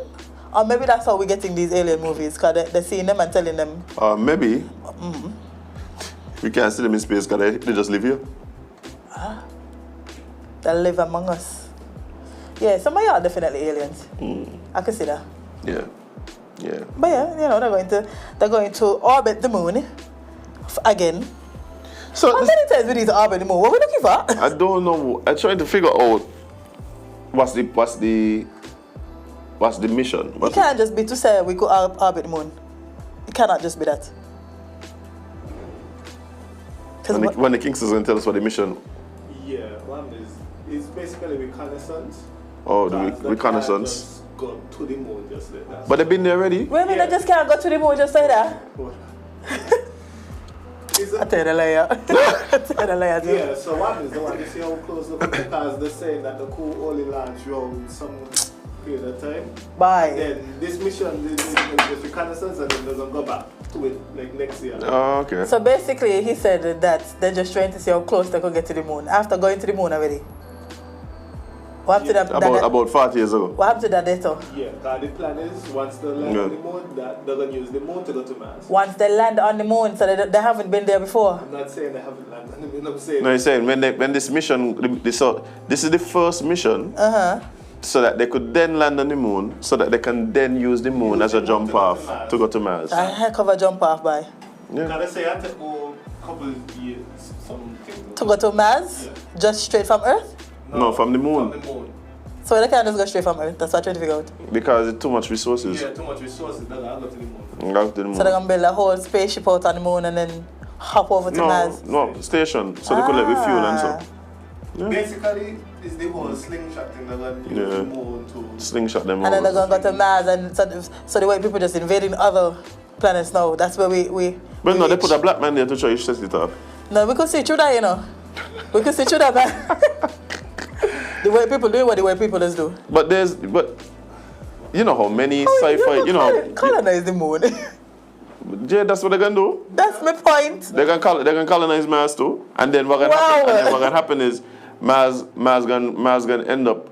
Or maybe that's how we're getting these alien movies, because they're seeing them and telling them. Maybe. We can't see them in space because they just live here. They live among us. Yeah, some of y'all are definitely aliens. I can see that. Yeah. But yeah, you know, they're going to orbit the moon again. So how many times we need to orbit the moon? What are we looking for? I don't know. I'm trying to figure out what's the mission. It can't just be to say we could orbit the moon. It cannot just be that. When the Kings is going to tell us what the mission. Yeah, one is basically reconnaissance. Oh, the reconnaissance. Just go to the moon just like that. But they've been there already? Wait a minute, just can't go to the moon just like that? I tell you the liar. Yeah, so one is the one to see how close the because they're saying that the crew only launch around some period of time. Bye. And then this mission is reconnaissance and then they're going to go back to it like next year. Oh, okay. So basically, he said that they're just trying to see how close they could get to the moon after going to the moon already. What happened to that? About 40 years ago. What happened to that data? Yeah, the plan is once they land on the moon, that they're going to use the moon to go to Mars. Once they land on the moon, so they haven't been there before. I'm not saying they haven't landed on the moon, I'm saying... No, he's saying when this mission, this is the first mission, so that they could then land on the moon, so that they can then use the moon as a jump off to go to Mars. A heck of a jump off, by. Yeah. Can I say I take a couple of years, something. To go to Mars? Yeah. Just straight from Earth? No, from the moon. From the moon. So they can't just go straight from Earth. That's what I'm trying to figure out. Because it's too much resources. Yeah, too much resources. They're going to go to the moon. Go to the moon. So they're going to build a whole spaceship out on the moon and then hop over to Mars? No, station. So they could let with fuel and so. Yeah. Basically, it's the whole slingshot thing. They're going to use the moon to... Slingshot them And then they're over. going to go to Mars, and so the white people just invading other planets now. That's where we But no, they reach. put a black man there to try to set it up. No, we could see through that, you know. We could see through that, man. The white people do what the white people just do. But you know how many sci-fi, colonize the moon. Jade, that's what they're gonna do. That's my point. They're gonna colonize Mars too, and then what gonna happen is Mars gonna end up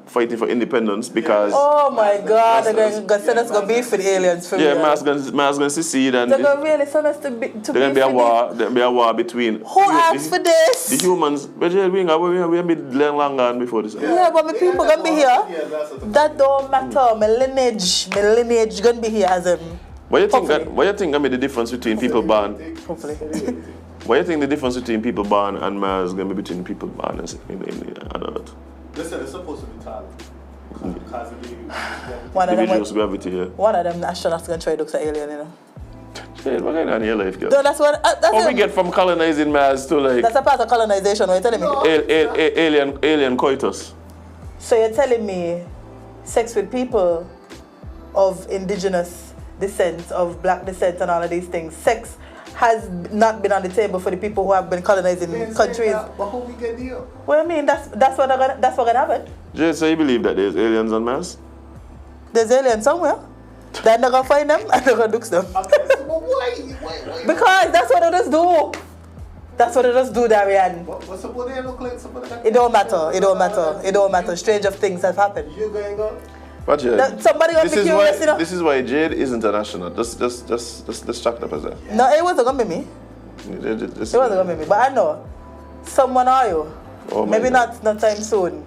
fighting for independence because Oh my God, they're going to send us go beef with aliens for real. Mars gonna secede and They're going to really send us to there's gonna be a war. There'll be a war between Who asked for this? the humans. But Jade, we have been long gone before this. Yeah, but my people gonna be here. Yeah, that's what That don't matter. My lineage gonna be here as a. What you think gonna be the difference between people born? Hopefully. What do you think the difference between people born and Mars is going to be between people born and on Earth? Listen, it's supposed to be tall. Because of the... One of them Individuals gravity here. One of them astronauts gonna try to look at alien, you know. Shit, what kind of your life, girl? No, that's what. How we get from colonizing Mars to like That's a part of colonization. What are you telling me? alien coitus? So you're telling me sex with people of indigenous descent, of black descent, and all of these things. Sex has not been on the table for the people who have been colonizing countries. But how we get there? Well, I mean, that's what gonna happen. Jade, so you believe that there's aliens on Mars? There's aliens somewhere. Then they're gonna find them and they're gonna duke them. Okay, so why? Because that's what they just do. That's what they just do, Darrione. What's the they look like somebody that It don't matter. It don't matter. It don't matter. Stranger things have happened. You going on? But Jade, Somebody gonna be curious, you know. This is why Jade is international. Just chalk it up as that. No, it wasn't gonna be me. It wasn't gonna be me. But I know someone are you. Oh my Maybe God. not time soon.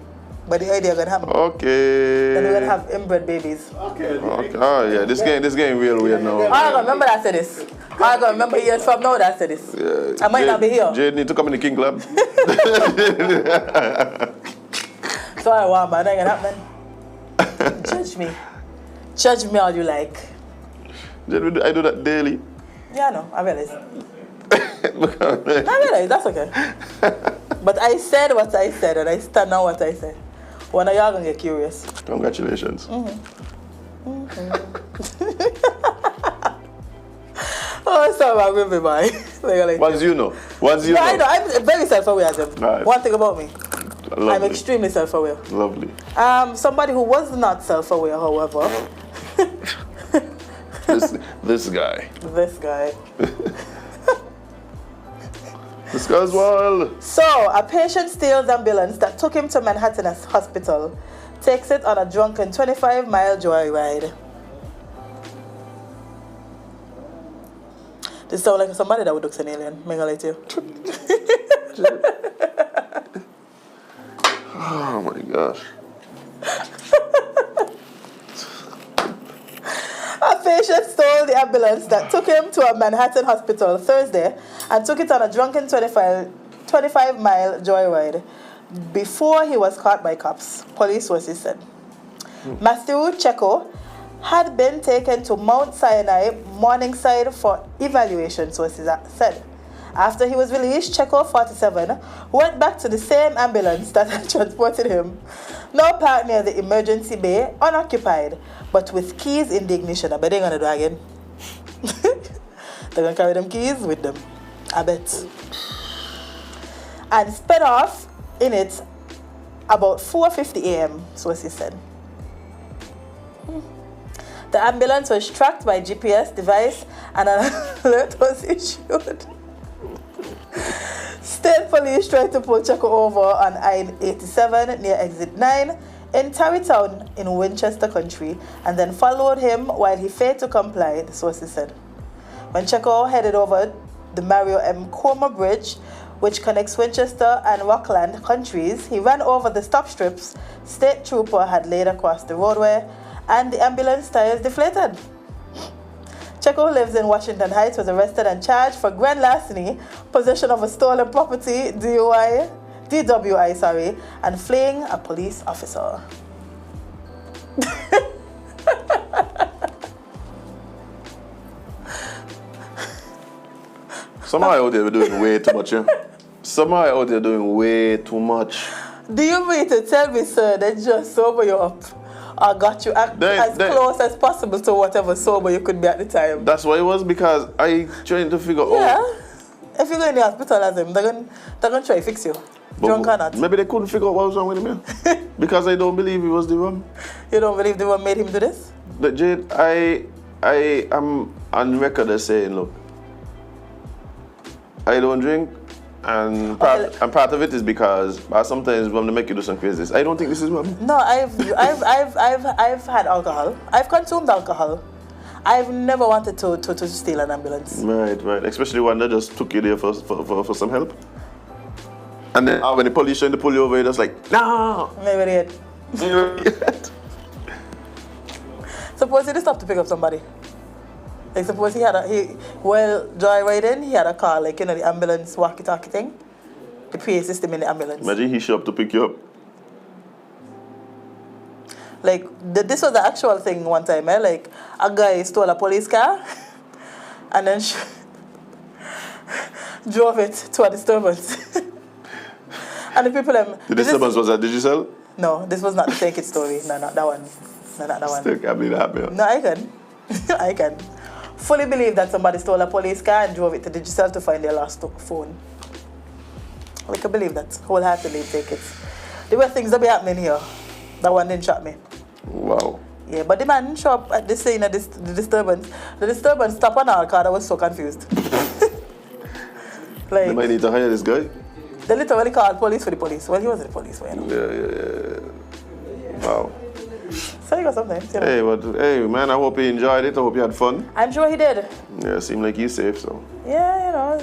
But the idea gonna happen. Okay. Then we're gonna have inbred babies. Okay. Oh yeah, this game real weird now. I don't remember that I said this. I don't remember years from now that I said this. Yeah, I might not be here. Jade need to come in the King Club. So I want, but that ain't gonna happen. Judge me. Judge me all you like. Jade, I do that daily. Yeah, I know. I realize. I realize. That's okay. But I said what I said, and I stand on what I said. One of y'all gonna get curious. Congratulations. Oh, sorry, I'm with me, boy. Once you know. Yeah, I know. I'm very self-aware, Azem. Right. One thing about me, Lovely. I'm extremely self-aware. Lovely. Somebody who was not self-aware, however, This guy. this guy. This guy's wild. So, a patient steals ambulance that took him to Manhattan Hospital, takes it on a drunken 25-mile joyride. This sounds like somebody that would look an alien. I'm gonna lie to you. Oh my gosh. A patient stole the ambulance that took him to a Manhattan hospital Thursday and took it on a drunken 25-mile joyride before he was caught by cops, police sources said. Matthew Checo had been taken to Mount Sinai Morningside for evaluation, sources said. After he was released, Checo, 47, went back to the same ambulance that had transported him, now parked near the emergency bay, unoccupied, but with keys in the ignition. I bet they're going to do it again. They're going to carry them keys with them. I bet. And sped off in it about 4:50 a.m., sources said. The ambulance was tracked by GPS device and an alert was issued. State police tried to pull Checo over on I-87 near exit 9 in Tarrytown in Winchester Country and then followed him while he failed to comply, the sources said. When Checo headed over the Mario M. Coma Bridge, which connects Winchester and Rockland countries, he ran over the stop strips state trooper had laid across the roadway and the ambulance tires deflated. Checo, who lives in Washington Heights, was arrested and charged for grand larceny, possession of a stolen property, DWI, and fleeing a police officer. Somebody out there doing way too much, yeah? Somebody out there doing way too much. Do you mean to tell me, sir, that just sober you up? Or got you as close as possible to whatever sober you could be at the time? That's what it was, because I trying to figure out. Yeah. If you go in the hospital, Azem, they're gonna try to fix you. Drunk or not. Maybe they couldn't figure out what was wrong with him, yeah? Because I don't believe it was the rum. You don't believe the one made him do this? But Jade, I am on record as saying, look, I don't drink, and part of it is because sometimes when they make you do some crazy, I don't think this is rum. No, I've had alcohol. I've consumed alcohol. I've never wanted to steal an ambulance. Right. Especially one that just took you there for some help. And then when the police trying to pull you over, you're just like, no. Maybe they had. Suppose he just stopped to pick up somebody. Like suppose joyriding, he had a car, like, you know, the ambulance walkie-talkie thing. The PA system in the ambulance. Imagine he showed up to pick you up. Like, this was the actual thing one time, eh? Like, a guy stole a police car and then she drove it to a disturbance. And the people The disturbance was at Digicel? No, this was not the Take It story. No, not that one. No, not that one. Still can't believe that happened. No, I can. I can. Fully believe that somebody stole a police car and drove it to Digicel to find their lost phone. I can believe that. Wholeheartedly take it. There were things that be happening here. That one didn't shock me. Wow. Yeah, but the man didn't show up at the scene of the disturbance. The disturbance stopped on our car. I was so confused. Like, they might need to hire this guy. They literally called police for the police. Well, he wasn't the police, you know. Yeah. Wow. So you got sometimes, you know. Hey, but hey, man, I hope you enjoyed it. I hope you had fun. I'm sure he did. Yeah, seemed like he's safe, so. Yeah, you know.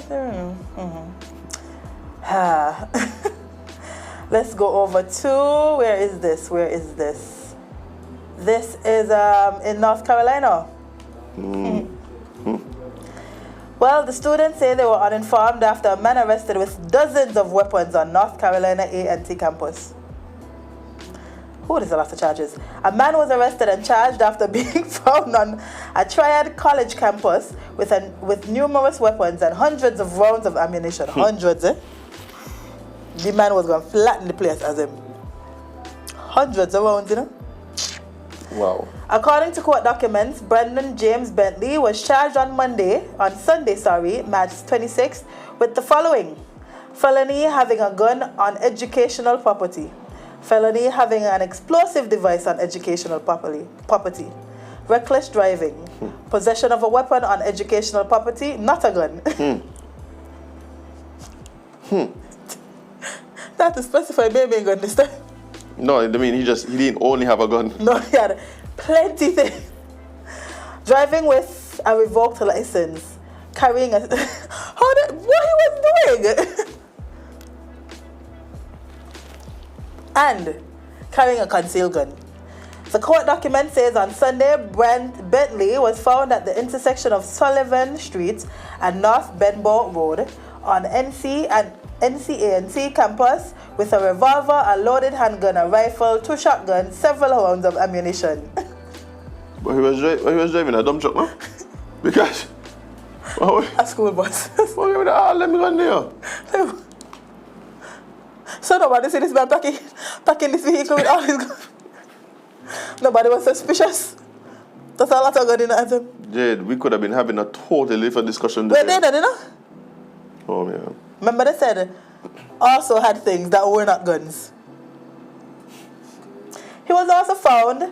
Let's go over to, where is this? This is in North Carolina. Well, the students say they were uninformed after a man arrested with dozens of weapons on North Carolina A&T campus. There's a lot of charges. A man was arrested and charged after being found on a Triad College campus with numerous weapons and hundreds of rounds of ammunition. Hundreds, eh? The man was going to flatten the place, Azem. Hundreds of rounds, you know? Wow. According to court documents, Brendan James Bentley was charged on Sunday, March 26th, with the following: felony having a gun on educational property, felony having an explosive device on educational property, reckless driving, possession of a weapon on educational property, not a gun. That to specify baby gun this time. No, I mean he didn't only have a gun. No, he had plenty things. Driving with a revoked license, carrying a what he was doing, and carrying a concealed gun. The court document says on Sunday, Bentley was found at the intersection of Sullivan Street and North Benbow Road on NCA&T campus with a revolver, a loaded handgun, a rifle, 2 shotguns, several rounds of ammunition. But he was driving a dump truck, no? Because a school bus. Let me go there. So nobody see this man packing this vehicle with all his guns. Nobody was suspicious. That's a lot of gun in Azem. Jade, we could have been having a totally different discussion. Wait, they did, you know? Oh, yeah. Remember they said also had things that were not guns. He was also found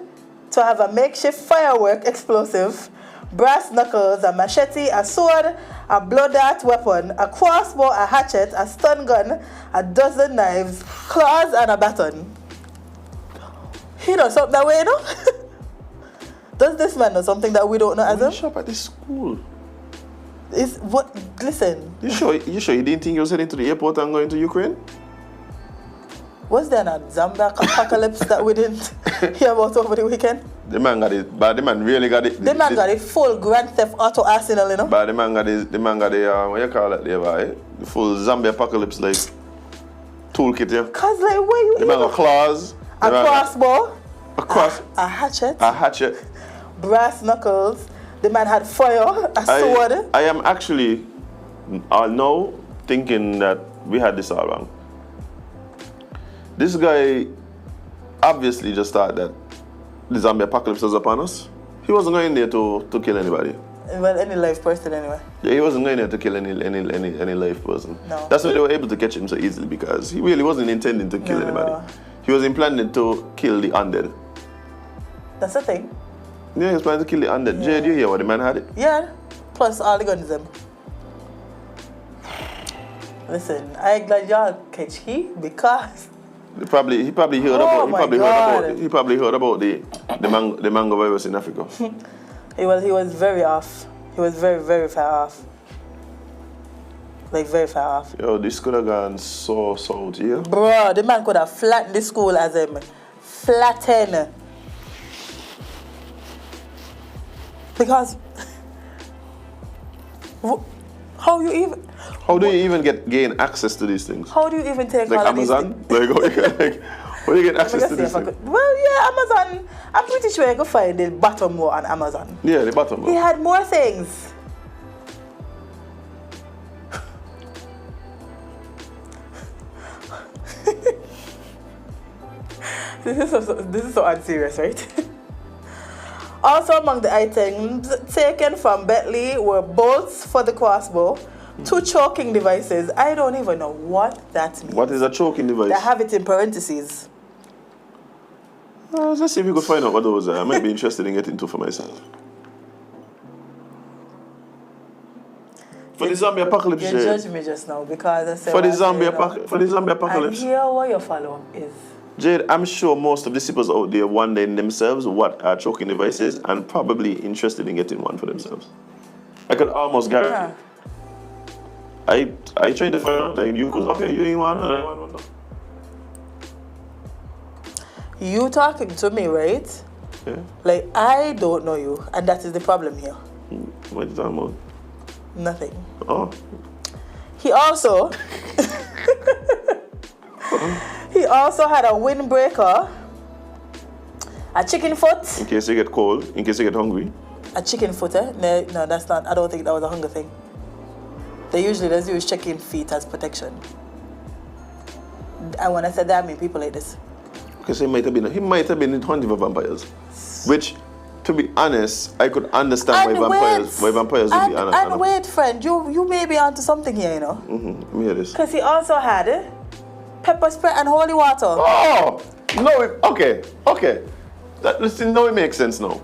to have a makeshift firework explosive, brass knuckles, a machete, a sword, a blow dart weapon, a crossbow, a hatchet, a stun gun, a dozen knives, claws, and a baton. He knows something that we know. Does this man know something that we don't know, Azem? He shop at this school. Listen. You sure you didn't think he was heading to the airport and going to Ukraine? Was there a zombie apocalypse that we didn't hear about over the weekend? The man got it, but the man really got it. The man got a full Grand Theft Auto arsenal, you know? But the man got the what you call it there, right? The full zombie apocalypse like toolkit, yeah. Cause like where you the man got claws, a crossbow, a hatchet, brass knuckles. The man had fire, a sword. I am actually now thinking that we had this all wrong. This guy obviously just thought that the zombie apocalypse was upon us. He wasn't going there to kill anybody. Well, any live person anyway. Yeah, he wasn't going there to kill any live person. No. That's why they were able to catch him so easily, because he really wasn't intending to kill anybody. He was intending to kill the undead. That's the thing. Yeah, he was planning to kill the undead. Yeah. Jade, you hear what the man had it? Yeah. Plus all the guns them. Listen, I'm glad y'all catch he because He probably heard about the mango virus in Africa. he was very off. He was very, very far off. Like very far off. Yo, this could have gone so south, yeah? Bro, the man could have flattened the school as him. Flatten. Because how do you even gain access to these things? How do you even take like all Amazon? of these things? How do you get access to this thing? Well, yeah, Amazon. I'm pretty sure you can find the bottom row on Amazon. Yeah, the bottom row. He had more things. This is so unserious, right? Also among the items taken from Bentley were bolts for the crossbow, 2 choking devices. I don't even know what that means. What is a choking device? They have it in parentheses. Let's see if we could find out what those are. I might be interested in getting two for myself. For the zombie apocalypse, You judged me just now because I said for the zombie apocalypse. And here what your follow-up is. Jade, I'm sure most of the sippers out there wondering themselves what are choking devices and probably interested in getting one for themselves. I could almost guarantee. I tried to find out, and you could, okay, you ain't one, and I want one. You talking to me, right? Yeah. Like, I don't know you, and that is the problem here. What are you talking about? Nothing. Oh. He also had a windbreaker, a chicken foot. In case you get cold, in case you get hungry. A chicken foot, eh? No, that's not. I don't think that was a hunger thing. They usually just use chicken feet as protection. And when I said that, I mean people like this. Because he might have been hunting for vampires. Which, to be honest, I could understand why vampires would be honest. And wait, friend, you may be onto something here, you know. Let me hear this. Because he also had pepper spray and holy water. Oh! No, okay. It makes sense now.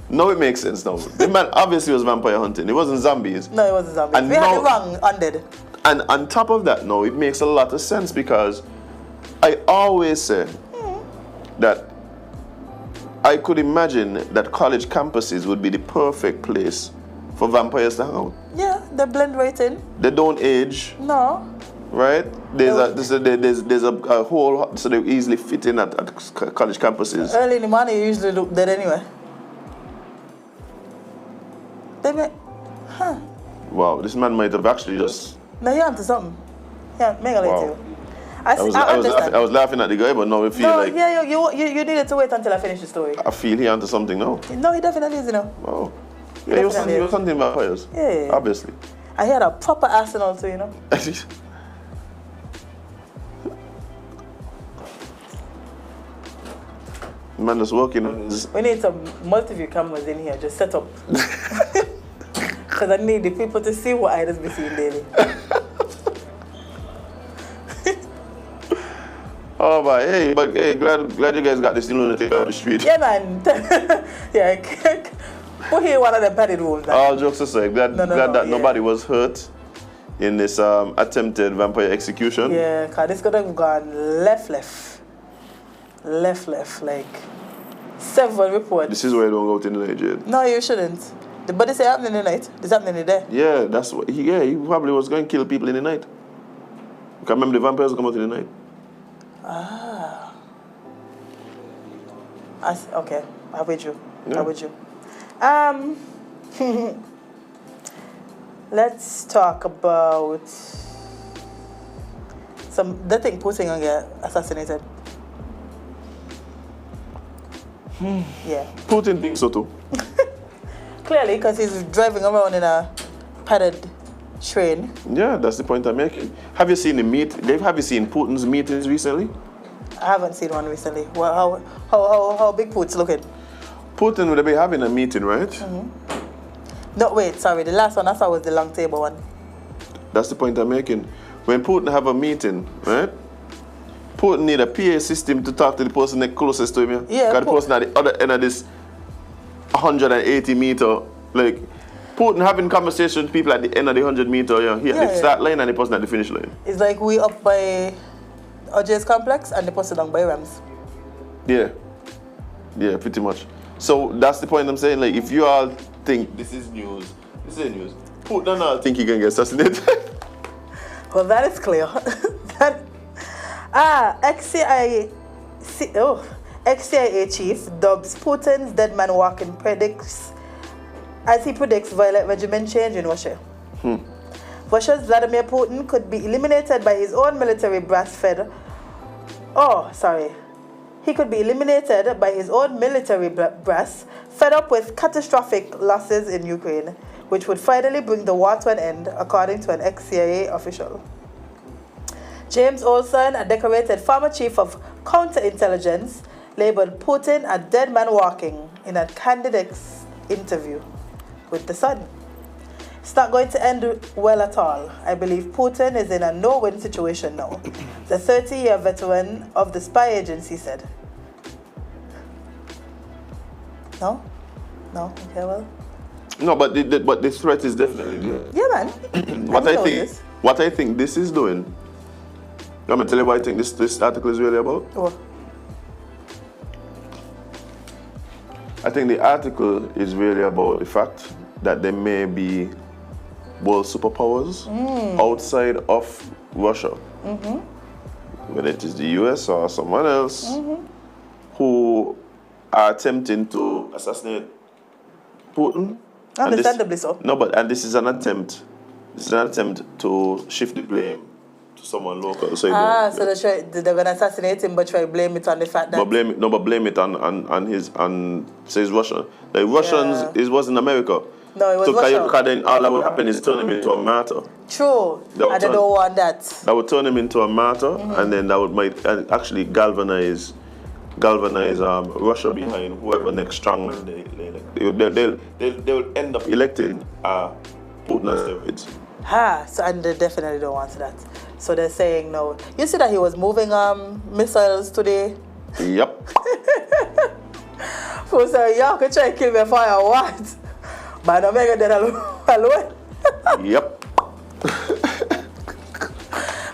The man obviously was vampire hunting. It wasn't zombies. No, it wasn't zombies. We had the wrong undead. And on top of that, no, it makes a lot of sense because I always say that I could imagine that college campuses would be the perfect place for vampires to hang out. Yeah, they blend right in. They don't age. No. Right? There's a whole, so they easily fit in at college campuses. Early in the morning, you usually look dead anyway. Wow, this man might have actually just. No, you're onto something. Yeah, mega late you. I was laughing at the guy, but now I feel like. Yeah, you needed to wait until I finish the story. I feel he onto something now. No, he definitely is, you know. Oh. Yeah, he was hunting vampires. Yeah. Obviously. I had a proper arsenal too, you know. Man just working on his. We need some multi-view cameras in here, just set up. Because I need the people to see what I just be seeing daily. Oh, but hey, glad you guys got this lunatic out of the street. Yeah, man. Yeah, put here one of the padded rooms. All jokes aside, glad that nobody was hurt in this attempted vampire execution. Yeah, because this could have gone left, like several reports. This is why you don't go out in the night, Jade. No, you shouldn't. The body say happening in the night. This happening in the day. Yeah, that's what. He probably was going to kill people in the night. You can remember the vampires come out in the night. Ah. Okay, I'm with you. Yeah. I'm with you. Let's talk about the thing Putin gonna get assassinated. Yeah. Putin thinks so too. Clearly, because he's driving around in a padded train. Yeah, that's the point I'm making. Have you seen Have you seen Putin's meetings recently? I haven't seen one recently. Well, how big Putin's looking? Putin would be having a meeting, right? Mm-hmm. No, wait, sorry. The last one I saw was the long table one. That's the point I'm making. When Putin have a meeting, right? Putin need a PA system to talk to the person next closest to him. Yeah. Because the person at the other end of this 180 meter, like Putin having conversation with people at the end of the 100 meter, the start line and the person at the finish line. It's like we up by OJ's complex and the person down by Rams. Yeah, pretty much. So that's the point I'm saying. Like, if you all think this is news, Putin and all think he can get assassinated. Well, that is clear. ex-CIA chief dubs Putin's dead man walking predicts violent regime change in Russia. Russia's Vladimir Putin could be eliminated by his own military brass He could be eliminated by his own military brass, fed up with catastrophic losses in Ukraine, which would finally bring the war to an end, according to an ex-CIA official. James Olson, a decorated former chief of counterintelligence labeled Putin a dead man walking in a candidate's interview with The Sun. It's not going to end well at all. I believe Putin is in a no-win situation now, the 30-year veteran of the spy agency said. No? No? Okay, well. No, but the threat is definitely there. Yeah, man. What I think this is doing, I'm going to tell you what I think this article is really about. What? I think the article is really about the fact that there may be world superpowers outside of Russia, whether it is the US or someone else, who are attempting to assassinate Putin. Understandably so. No, and this is an attempt. This is an attempt to shift the blame to someone local. So they're going to assassinate him, but try to blame it on the fact that. But blame it on say it's Russian. The Russians, it was in America. No, it was Russia. Because then all that would happen is turn him into a martyr. True. And they don't want that. That would turn him into a martyr, and then that might actually galvanize Russia behind whoever next strongman they will end up electing Putin as their leader. So and they definitely don't want that. So they're saying no. You see that he was moving missiles today? Yep. Who said, y'all could try to kill me fire what? But I'm making that alone. Yep.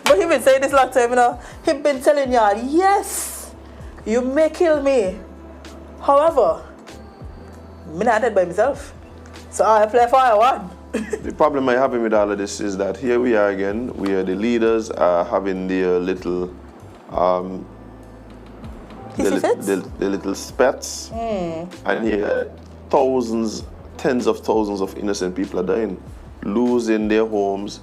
But he been saying this long time, you know. He been telling y'all, yes, you may kill me. However, I'm not dead by myself. So I play fire one. The problem I'm having with all of this is that here we are again, where the leaders are having their little the little spats, and here tens of thousands of innocent people are dying, losing their homes,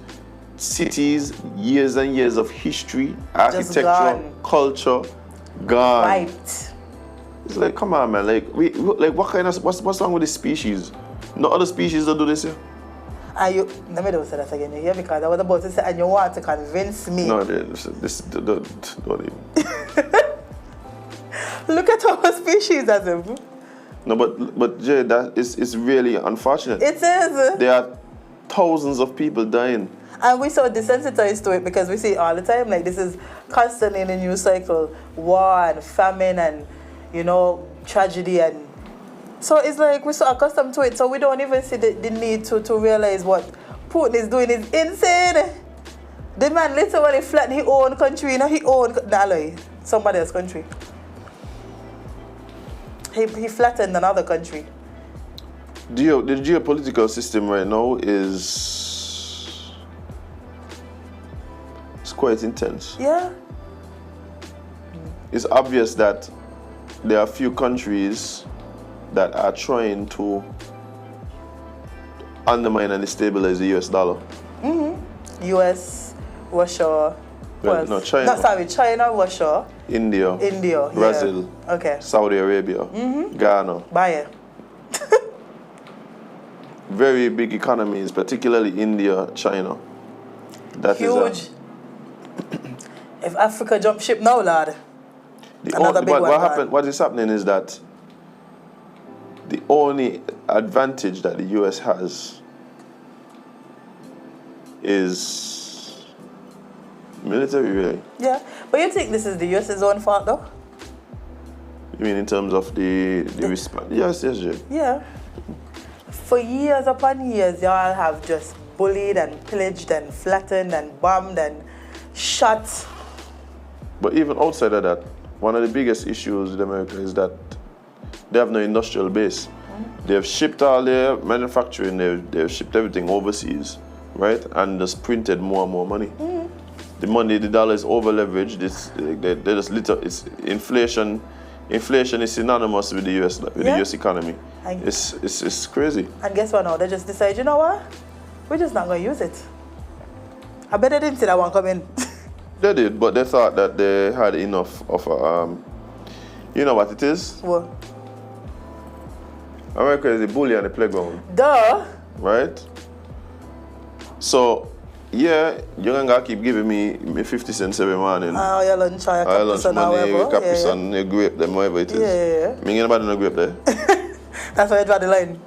cities, years and years of history, architecture, culture, gone. Wiped. It's like, come on, man. What's wrong with this species? No other species that do this here. Let me don't say that again. You hear me? Because I was about to say, and you want to convince me. No, don't even. Look at our species, Azem. No, but Jade, it's really unfortunate. It is. There are thousands of people dying. And we're so desensitized to it because we see it all the time. Like, this is constantly in a news cycle. War and famine and, tragedy. And so it's like we're so accustomed to it. So we don't even see the need to realize what Putin is doing is insane. The man literally flattened his own country, somebody else's country. He flattened another country. The geopolitical system right now is quite intense. Yeah. It's obvious that there are a few countries that are trying to undermine and destabilize the US dollar. US, Russia. China, Russia. India, Brazil, okay. Saudi Arabia, Ghana. Bayer. Very big economies, particularly India, China. That huge. Is if Africa jump ship now, lad. What is happening is that the only advantage that the US has is military, really. Yeah, but you think this is the US's own fault, though? You mean in terms of the response? Yes, Jade. Yeah. For years upon years, y'all have just bullied and pillaged and flattened and bombed and shot. But even outside of that, one of the biggest issues with America is that they have no industrial base. They've shipped all their manufacturing, they've shipped everything overseas, right? And just printed more and more money. The dollar is over leveraged. It's inflation. Inflation is synonymous with the US, the US economy. It's crazy. And guess what now? They just decide, you know what? We're just not going to use it. I bet they didn't see that one coming. They did, but they thought that they had enough of you know what it is? What? America is a bully on the playground. Duh. Right? So Yeah, you're gonna keep giving me 50 cents every morning. Your lunch or your lunch money, Capri Sun, your grape, them, whatever it is. Yeah. Me ain't nobody no grape there. That's why I draw the line.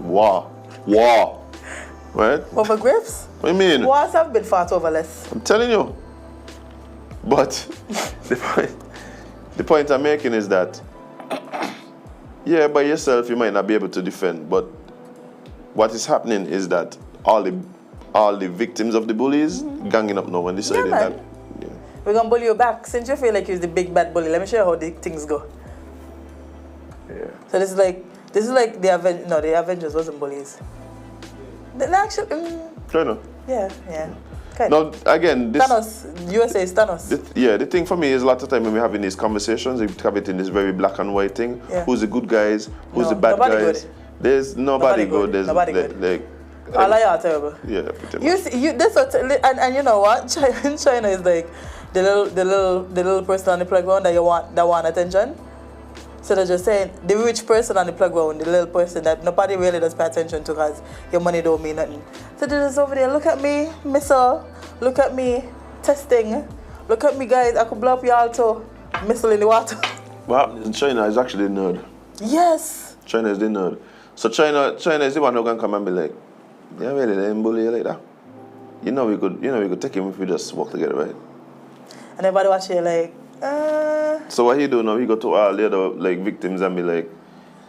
Wow. Right? Over grapes? What do you mean? Wars have been fought over less. I'm telling you. But the point I'm making is that, yeah, by yourself you might not be able to defend, but what is happening is that all the victims of the bullies ganging up now and deciding that. Yeah. We're gonna bully you back. Since you feel like you're the big bad bully, let me show you how the things go. Yeah. So this is like the Avengers wasn't bullies. The actual China. yeah. Kind Now again, this Thanos, USA is Thanos. the thing for me is a lot of time when we're having these conversations, we have it in this very black and white thing. Yeah. Who's the good guys? Who's the bad nobody guys? Good. There's nobody good. There's nobody good. Like All of y'all terrible. yeah, pretty much. You see, and you know what? China is like the little person on the playground that want attention. So they're just saying the rich person on the playground, the little person that nobody really does pay attention to because your money don't mean nothing. So they're just over there, look at me, missile, look at me, testing, look at me guys, I could blow up y'all too, missile in the water. What happens in China is actually the nerd. Yes. China is the nerd. So China is the one who can come and be like, yeah, really, they ain't bully you like that. You know we could take him if we just work together, right? And everybody watching like, So what he do now? He go to all the other like victims and be like,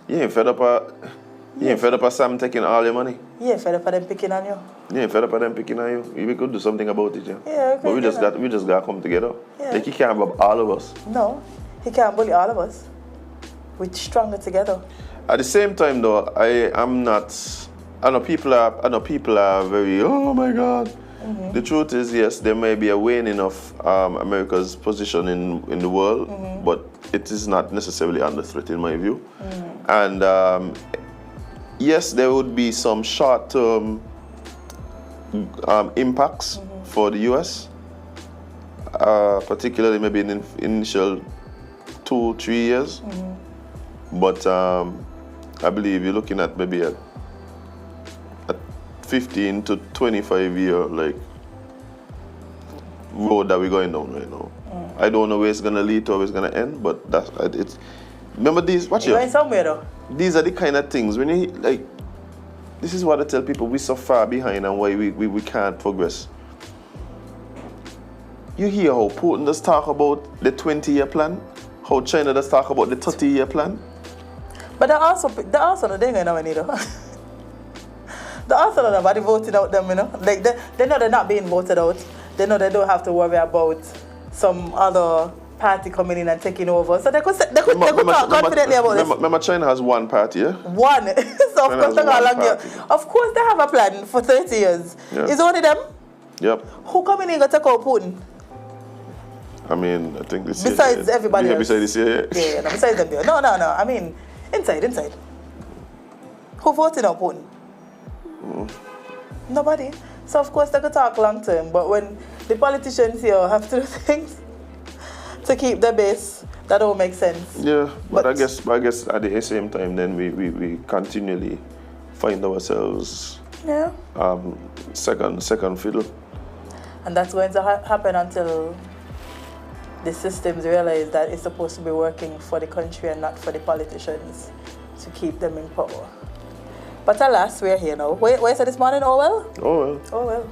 you ain't fed up of Sam taking all your money. yeah, fed up of them picking on you. You ain't fed up of them picking on you. We could do something about it, yeah. Yeah, okay. But we just gotta come together. Yeah. Like he can't have all of us. No, he can't bully all of us. We're stronger together. At the same time though, I know people are very, oh my God. Mm-hmm. The truth is, yes, there may be a waning of America's position in the world, but it is not necessarily under threat in my view. And yes, there would be some short-term impacts for the US, particularly maybe in the initial 2-3 years. But I believe you're looking at maybe a 15 to 25 year like road that we're going down right now. I don't know where it's gonna lead to or where it's gonna end, but it's. Remember these? Watch You're going somewhere though. These are the kind of things when you like. This is what I tell people: we're so far behind and why we can't progress. You hear how Putin does talk about the 20-year plan, how China does talk about the 30-year plan. But they're also not doing it now, either. They're also not nobody voting out them, you know. Like they know they're not being voted out. They know they don't have to worry about some other party coming in and taking over. So they could talk confidently about this. Remember, China has one party, yeah? One. So of course they got long year. Of course they have a plan for 30 years. Yeah. It's only them. Yep. Who coming in and take out Putin? I mean, I think this besides year, everybody else. Besides this year, yeah. No, besides them. No. I mean, inside. Who voted out Putin? Nobody. So of course they could talk long term, but when the politicians here have to do things to keep the base, that don't make sense. Yeah, but I guess at the same time then we continually find ourselves second fiddle. And that's going to happen until the systems realize that it's supposed to be working for the country and not for the politicians to keep them in power. But alas, we're here now. Where is it this morning? Oh well.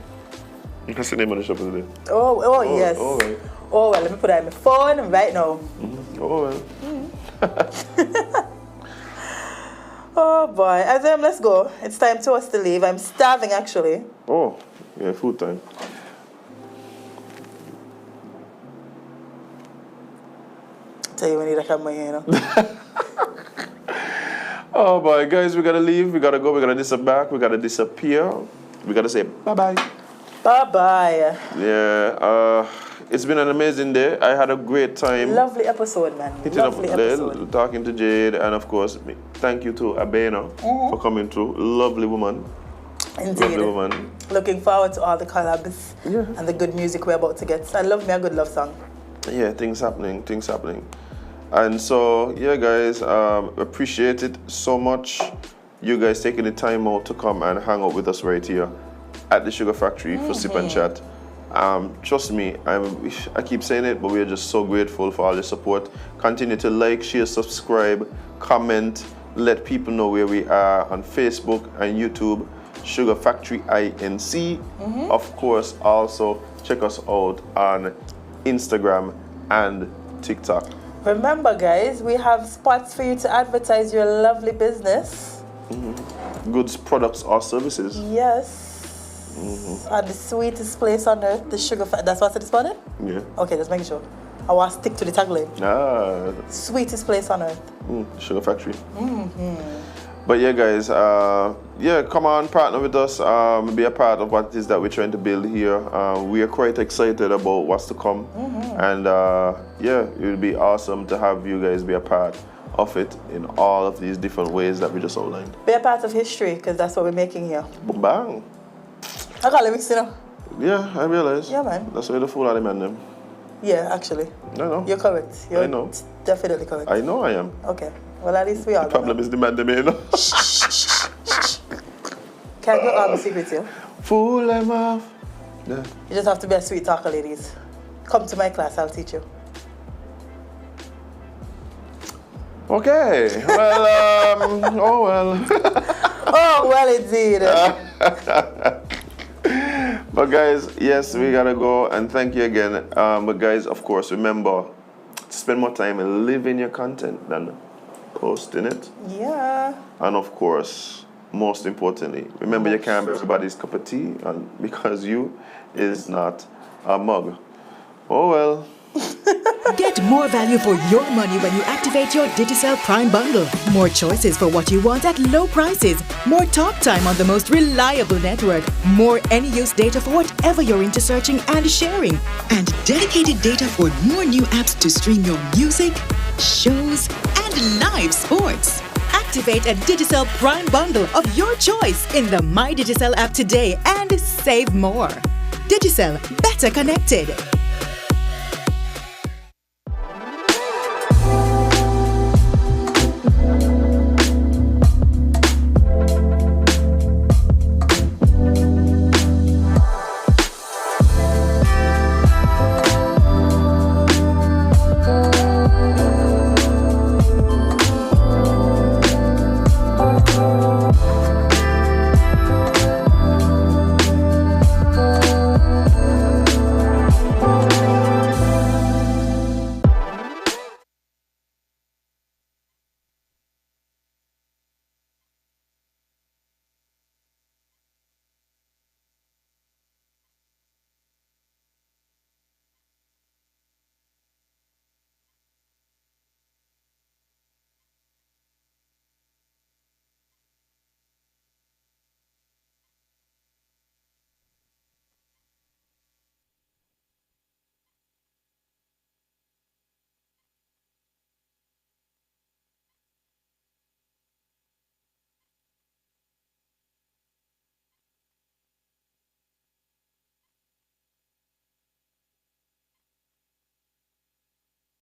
You can see the name of the shop today. Oh yes. Oh well. Oh well, let me put that in my phone right now. Oh well. Oh boy. Azem, let's go. It's time to us to leave. I'm starving actually. Oh, yeah, food time. Tell you we need a camera here, you know. Oh boy, guys, we gotta leave, we gotta go, we gotta disappear, we gotta say bye-bye. Bye-bye. Yeah, it's been an amazing day. I had a great time. Lovely episode, man. Lovely episode. Talking to Jade, and of course, thank you to Abena for coming through. Lovely woman. Indeed. Lovely woman. Looking forward to all the collabs and the good music we're about to get. I love me a good love song. Yeah, things happening. And so, yeah, guys, appreciate it so much. You guys taking the time out to come and hang out with us right here. at the Sugar Factory for Sip and Chat. Trust me, I keep saying it, but we are just so grateful for all the support. Continue to like, share, subscribe, comment, let people know where we are on Facebook and YouTube, Sugar Factory INC. Of course, also check us out on Instagram and TikTok. Remember, guys, we have spots for you to advertise your lovely business. Goods, products, or services. Yes. And the sweetest place on earth, the Sugar Factory. That's what's it spelled? Yeah. Okay, just making sure. I want to stick to the tagline. Sweetest place on earth. Sugar Factory. But yeah, guys, come on, partner with us, be a part of what it is that we're trying to build here. We are quite excited about what's to come. And it will be awesome to have you guys be a part of it in all of these different ways that we just outlined. Be a part of history, because that's what we're making here. Bang. I got it mixed up. Yeah, I realize. Yeah, man. That's why the fool out of man them. Yeah, actually. I know. You're correct. You're I know. Definitely correct. I know I am. Okay. Well, at least we are. The problem is the man them, you know. Can I go secret here? Fool them off. Yeah. You just have to be a sweet talker, ladies. Come to my class, I'll teach you. Okay. Well, oh well. Oh, well, indeed. But guys, yes, we gotta go, and thank you again. But guys, of course, remember to spend more time living your content than posting it. Yeah. And of course, most importantly, remember you can't be everybody's cup of tea, and because you is not a mug. Oh well. Get more value for your money when you activate your Digicel Prime Bundle. More choices for what you want at low prices. More talk time on the most reliable network. More any-use data for whatever you're into searching and sharing. And dedicated data for more new apps to stream your music, shows, and live sports. Activate a Digicel Prime Bundle of your choice in the My Digicel app today and save more. Digicel, better connected.